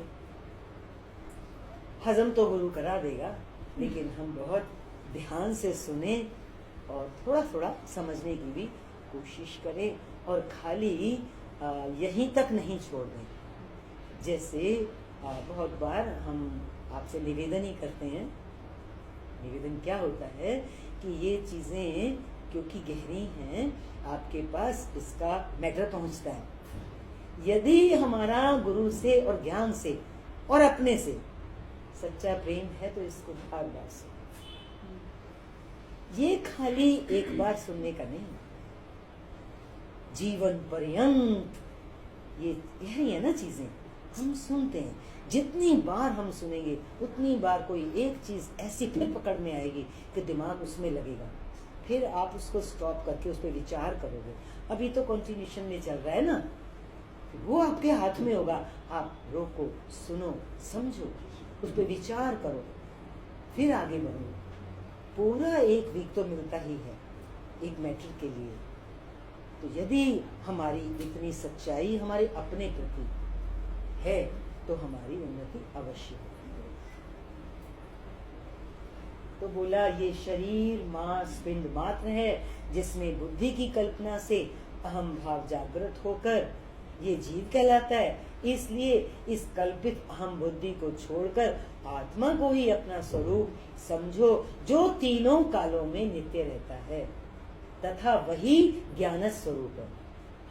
हजम तो गुरु करा देगा, लेकिन हम बहुत ध्यान से सुने और थोड़ा थोड़ा समझने की भी कोशिश करें, और खाली यहीं तक नहीं छोड़ दें। जैसे बहुत बार हम आपसे निवेदन ही करते हैं। निवेदन क्या होता है कि ये चीजें क्योंकि गहरी हैं, आपके पास इसका मैटर पहुंचता है। यदि हमारा गुरु से और ज्ञान से और अपने से सच्चा प्रेम है, तो इसको बार बार सुनो। ये खाली एक बार सुनने का नहीं, जीवन पर्यंत ये गहरी है ना चीजें, हम सुनते हैं। जितनी बार हम सुनेंगे उतनी बार कोई एक चीज ऐसी फिर पकड़ में आएगी कि दिमाग उसमें लगेगा, फिर आप उसको स्टॉप करके उस पर विचार करोगे। अभी तो कंटिन्यूशन में चल रहा है ना, वो आपके हाथ में होगा। आप रोको, सुनो, समझो, उस पर विचार करो, फिर आगे बढ़ो। पूरा एक वीक तो मिलता ही है एक मैटर के लिए। तो यदि हमारी इतनी सच्चाई हमारे अपने प्रति है, तो हमारी उन्नति अवश्य होगी। तो बोला, ये शरीर मांस पिंड मात्र है, जिसमें बुद्धि की कल्पना से अहम भाव जागृत होकर ये जीव कहलाता है। इसलिए इस कल्पित अहम बुद्धि को छोड़कर आत्मा को ही अपना स्वरूप समझो, जो तीनों कालों में नित्य रहता है, तथा वही ज्ञान स्वरूप है।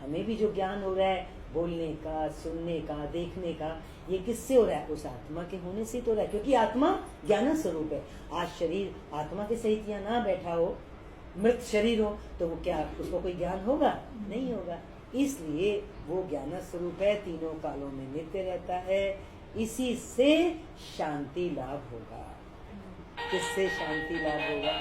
हमें भी जो ज्ञान हो रहा है, बोलने का, सुनने का, देखने का, ये किससे हो रहा है? उस आत्मा के होने से तो हो रहा है, क्योंकि आत्मा ज्ञान स्वरूप है। आज शरीर आत्मा के सहित यहाँ ना बैठा हो, मृत शरीर हो, तो वो क्या, उसको कोई ज्ञान होगा? नहीं होगा। इसलिए वो ज्ञान स्वरूप है, तीनों कालों में नित्य रहता है। इसी से शांति लाभ होगा। किससे शांति लाभ होगा?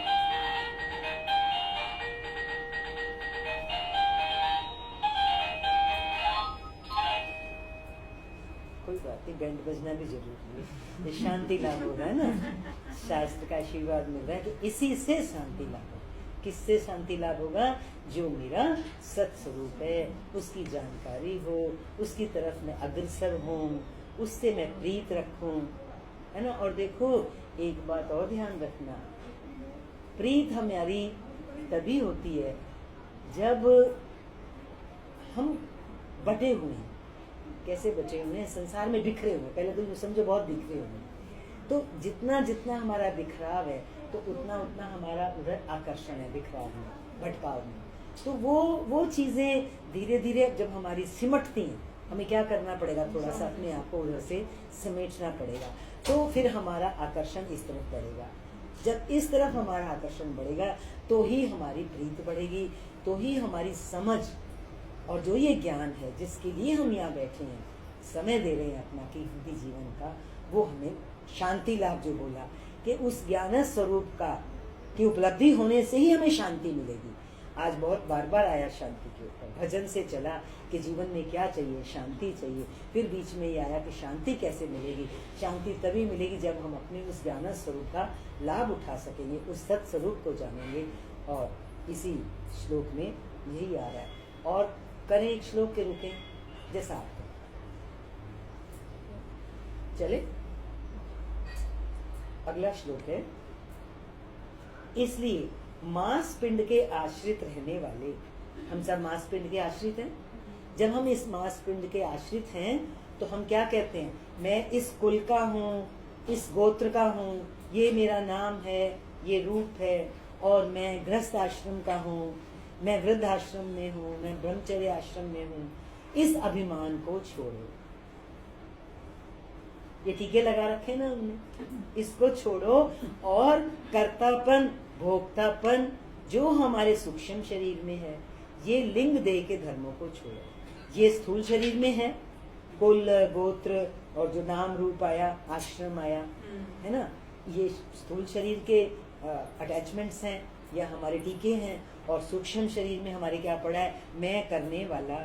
ये बैंड बजना भी जरूरी है, ये शांति लाभ हो रहा है ना, शास्त्र का आशीर्वाद मिल रहा है कि इसी से शांति लाभ हो। किससे शांति लाभ होगा? जो मेरा सत्स्वरूप है उसकी जानकारी हो, उसकी तरफ मैं अग्रसर हूँ, उससे मैं प्रीत रखूं, है ना। और देखो एक बात और ध्यान रखना, प्रीत हमारी तभी होती है जब हम बटे हुए हैं। कैसे बचे हुए हैं? संसार में बिखरे हुए। पहले तो समझो बहुत बिखरे हुए हैं, तो जितना जितना हमारा बिखराव है तो उतना उतना हमारा उधर आकर्षण है, बिखराव में, भटकाव में। तो वो चीजें धीरे धीरे जब हमारी सिमटती हैं, हमें क्या करना पड़ेगा? थोड़ा सा अपने आप को उधर से समेटना पड़ेगा, तो फिर हमारा आकर्षण इस तरफ बढ़ेगा। जब इस तरफ हमारा आकर्षण बढ़ेगा तो ही हमारी प्रीत बढ़ेगी, तो ही हमारी समझ और जो ये ज्ञान है जिसके लिए हम यहाँ बैठे हैं, समय दे रहे हैं अपना कीमती जीवन का, वो हमें शांति लाभ जो बोला कि उस ज्ञान स्वरूप का की उपलब्धि होने से ही हमें शांति मिलेगी। आज बहुत बार बार आया शांति के ऊपर, भजन से चला कि जीवन में क्या चाहिए? शांति चाहिए। फिर बीच में ये आया कि शांति कैसे मिलेगी? शांति तभी मिलेगी जब हम अपने उस ज्ञान स्वरूप का लाभ उठा सकेंगे, उस सत्स्वरूप को जानेंगे। और इसी श्लोक में यही आ रहा है। और करें एक श्लोक के रुके जैसा आपको चले। अगला श्लोक है, इसलिए मांस पिंड के आश्रित रहने वाले, हम सब मांस पिंड के आश्रित हैं। जब हम इस मांस पिंड के आश्रित हैं तो हम क्या कहते हैं? मैं इस कुल का हूँ, इस गोत्र का हूँ, ये मेरा नाम है, ये रूप है, और मैं गृहस्थ आश्रम का हूँ, मैं वृद्ध आश्रम में हूँ, मैं ब्रह्मचर्य आश्रम में हूँ। इस अभिमान को छोड़ो। ये टीके लगा रखे ना हमने, इसको छोड़ो और कर्तापन, भोक्तापन जो हमारे सूक्ष्म शरीर में है, ये लिंग देह के धर्मों को छोड़ो। ये स्थूल शरीर में है, कुल गोत्र और जो नाम रूप आया, आश्रम आया, है ना, ये स्थूल शरीर के अटैचमेंट्स हैं या हमारे टीके हैं। और सूक्ष्म शरीर में हमारे क्या पड़ा है? मैं करने वाला,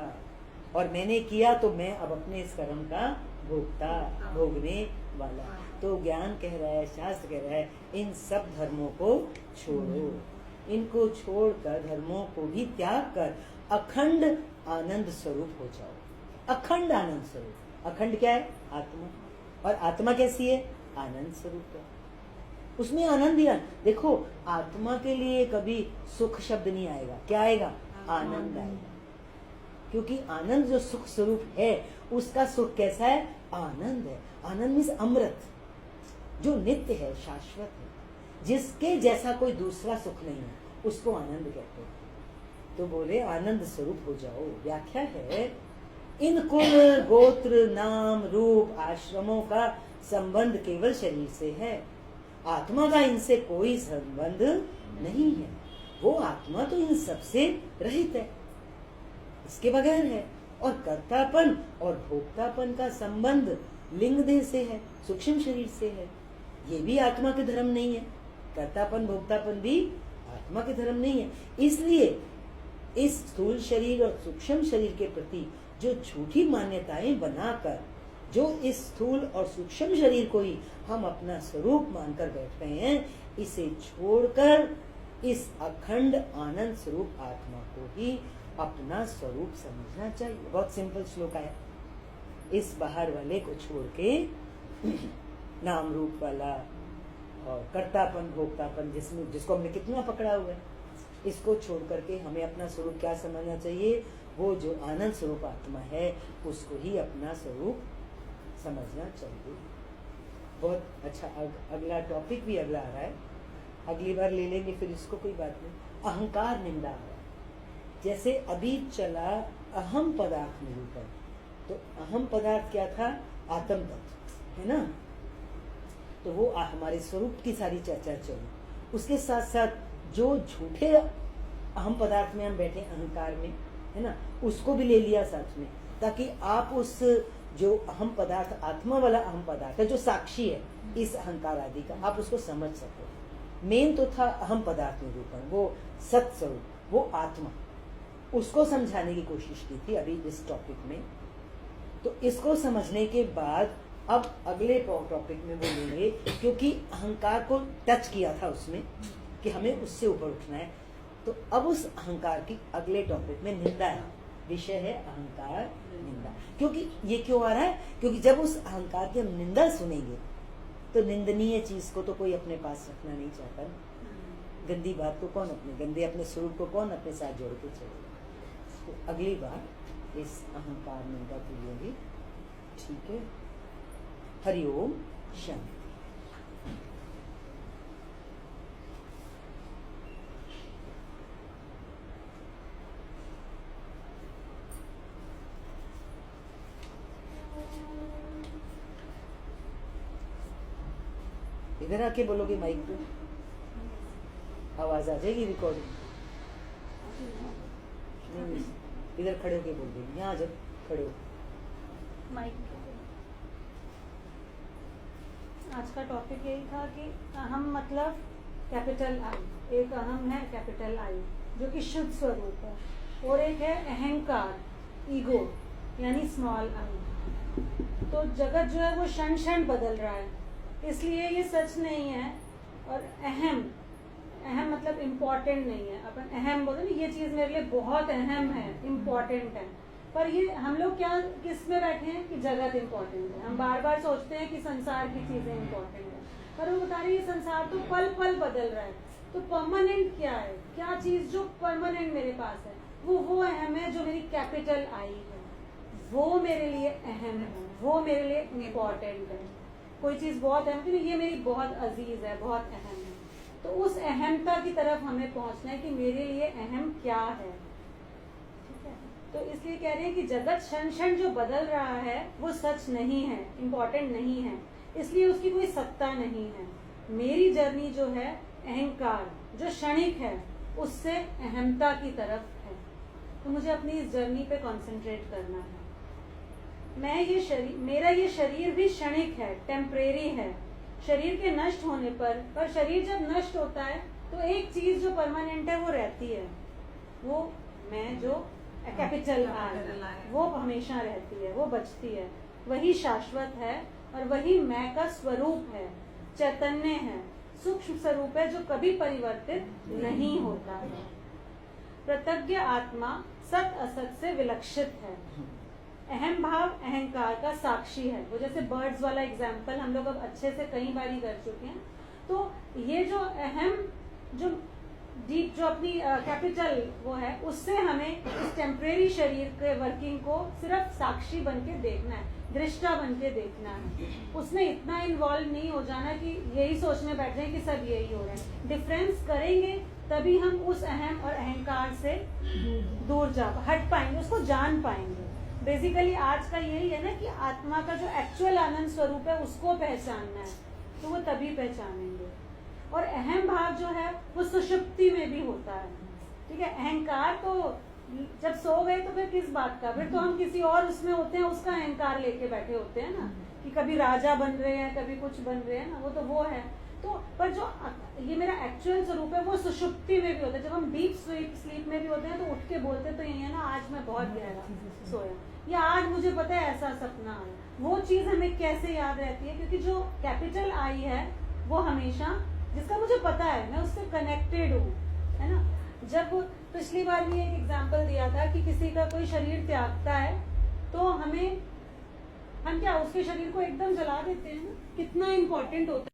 और मैंने किया तो मैं अब अपने इस कर्म का भोक्ता, भोगने वाला। तो ज्ञान कह रहा है, शास्त्र कह रहा है, इन सब धर्मों को छोड़ो। इनको छोड़कर, धर्मों को भी त्याग कर अखंड आनंद स्वरूप हो जाओ। अखंड आनंद स्वरूप। अखंड क्या है? आत्मा। और आत्मा कैसी है? आनंद स्वरूप है, उसमें आनंद ही आनंद। देखो आत्मा के लिए कभी सुख शब्द नहीं आएगा, क्या आएगा? आनंद आएगा। क्योंकि आनंद जो सुख स्वरूप है, उसका सुख कैसा है? आनंद है। आनंद मीन्स अमृत, जो नित्य है, शाश्वत है, जिसके जैसा कोई दूसरा सुख नहीं है, उसको आनंद कहते हैं। तो बोले आनंद स्वरूप हो जाओ। व्याख्या है, इन कुल गोत्र नाम रूप आश्रमों का संबंध केवल शरीर से है, आत्मा का इनसे कोई संबंध नहीं है। वो आत्मा तो इन सबसे रहित है, इसके बगैर है। और कर्तापन और भोक्तापन का संबंध लिंग देह से है, सूक्ष्म शरीर से है। ये भी आत्मा के धर्म नहीं है। कर्तापन भोक्तापन भी आत्मा के धर्म नहीं है। इसलिए इस स्थूल शरीर और सूक्ष्म शरीर के प्रति जो झूठी मान्यताएं बनाकर, जो इस स्थूल और सूक्ष्म शरीर को ही हम अपना स्वरूप मानकर बैठ रहे हैं, इसे छोड़कर इस अखंड आनंद स्वरूप आत्मा को ही अपना स्वरूप समझना चाहिए। बहुत सिंपल श्लोक है। इस बाहर वाले को छोड़ के नाम रूप वाला और कर्तापन भोक्तापन जिसको हमने कितना पकड़ा हुआ है, इसको छोड़ करके हमें अपना स्वरूप क्या समझना चाहिए? वो जो आनंद स्वरूप आत्मा है, उसको ही अपना स्वरूप समझना चाहिए। बहुत अच्छा। अगला टॉपिक भी अगला आ रहा है, अगली बार ले लेंगे फिर इसको, कोई बात नहीं। अहंकार निंदा आ रहा है। जैसे अभी चला अहम पदार्थ निरूपण, तो अहम पदार्थ क्या था? आत्म तत्व, है ना। तो वो हमारे स्वरूप की सारी चर्चा चली। उसके साथ साथ जो झूठे अहम पदार्थ में हम बैठे, अहंकार में, है ना, उसको भी ले लिया साथ में, ताकि आप उस जो अहम पदार्थ, आत्मा वाला अहम पदार्थ है, जो साक्षी है इस अहंकार आदि का, आप उसको समझ सको। मेन तो था अहम पदार्थ निरूपण, वो सत्स्वरूप, वो आत्मा, उसको समझाने की कोशिश की थी अभी इस टॉपिक में। तो इसको समझने के बाद अब अगले टॉपिक में बोलेंगे, क्योंकि अहंकार को टच किया था उसमें कि हमें उससे ऊपर उठना है, तो अब उस अहंकार की अगले टॉपिक में निंदा है, विषय है अहंकार निंदा। क्योंकि ये क्यों आ रहा है? क्योंकि जब उस अहंकार की हम निंदा सुनेंगे तो निंदनीय चीज को तो कोई अपने पास रखना नहीं चाहता ना। गंदी बात को कौन अपने स्वरूप को कौन अपने साथ जोड़ के चलेगा? तो अगली बार इस अहंकार निंदा के लिए भी, ठीक है। हरिओम शांति। इधर आके बोलोगे माइक पे, आवाज आ जाएगी रिकॉर्डिंग। नहीं, इधर खड़े होके बोल देंगे, यहाँ आ जाओ, खड़े हो। माइक आज का टॉपिक यही था कि अहम मतलब कैपिटल आई, एक अहम है कैपिटल आई जो कि शुद्ध स्वरूप है, और एक है अहंकार ईगो यानी स्मॉल आई। तो जगत जो है वो क्षण क्षण बदल रहा है, इसलिए ये सच नहीं है। और अहम मतलब इम्पोर्टेंट नहीं है। अपन अहम बोलते ना, ये चीज मेरे लिए बहुत अहम है, इम्पोर्टेंट है, पर ये हम लोग क्या किस में बैठे हैं कि जगत इम्पोर्टेंट है। हम बार बार सोचते हैं कि संसार की चीजें इम्पोर्टेंट है, पर वो बता रही है संसार तो पल पल बदल रहा है। तो परमानेंट क्या है, क्या चीज जो परमानेंट मेरे पास है, वो अहम है जो मेरी कैपिटल आई है, वो मेरे लिए अहम है, वो मेरे लिए इम्पोर्टेंट है। कोई चीज बहुत अहम है, ये मेरी बहुत अजीज है, बहुत अहम है, तो उस अहमता की तरफ हमें पहुंचना है कि मेरे लिए अहम क्या है। ठीक है, तो इसलिए कह रहे हैं कि जगत क्षण क्षण जो बदल रहा है वो सच नहीं है, इम्पोर्टेंट नहीं है, इसलिए उसकी कोई सत्ता नहीं है। मेरी जर्नी जो है अहंकार जो क्षणिक है उससे अहमता की तरफ है, तो मुझे अपनी इस जर्नी पे कंसंट्रेट करना है। मेरा ये शरीर भी क्षणिक है, टेम्परेरी है। शरीर के नष्ट होने पर शरीर जब नष्ट होता है तो एक चीज जो परमानेंट है वो रहती है, वो मैं जो कैपिटल आई, वो हमेशा रहती है, वो बचती है, वही शाश्वत है और वही मैं का स्वरूप है, चैतन्य है, सूक्ष्म स्वरूप है जो कभी परिवर्तित नहीं होता है। प्रत्यज्ञ आत्मा सत असत से विलक्षित है। अहम भाव अहंकार का साक्षी है। वो जैसे बर्ड्स वाला एग्जाम्पल हम लोग अब अच्छे से कई बार ही कर चुके हैं। तो ये जो अहम जो डीप जो अपनी कैपिटल वो है, उससे हमें इस टेम्परेरी शरीर के वर्किंग को सिर्फ साक्षी बन के देखना है, दृष्टा बन के देखना है। उसमें इतना इन्वॉल्व नहीं हो जाना कि यही सोचने बैठ जाए कि सब यही हो रहा है। डिफरेंस करेंगे तभी हम उस अहम और अहंकार से दूर हट पाएंगे, उसको जान पाएंगे। बेसिकली आज का यही है ना कि आत्मा का जो एक्चुअल आनंद स्वरूप है उसको पहचानना है, तो वो तभी पहचानेंगे। और अहम भाव जो है वो सुषुप्ति में भी होता है। ठीक है, अहंकार तो जब सो गए तो फिर किस बात का, फिर तो हम किसी और उसमें होते हैं, उसका अहंकार लेके बैठे होते हैं ना, कि कभी राजा बन रहे हैं, कभी कुछ बन रहे हैं ना, वो तो वो है। तो पर जो ये मेरा एक्चुअल स्वरूप है वो सुषुप्ति में भी होता है। जब हम डीप स्लीप में भी होते हैं तो उठ के बोलते तो यही है ना, आज मैं बहुत गहरा सोया, या आज मुझे पता है ऐसा सपना आया। वो चीज हमें कैसे याद रहती है, क्योंकि जो कैपिटल आई है वो हमेशा, जिसका मुझे पता है, मैं उससे कनेक्टेड हूँ, है ना। जब पिछली बार भी एक एग्जांपल दिया था कि किसी का कोई शरीर त्यागता है तो हम क्या उसके शरीर को एकदम जला देते हैं ना, कितना इम्पोर्टेंट होता है।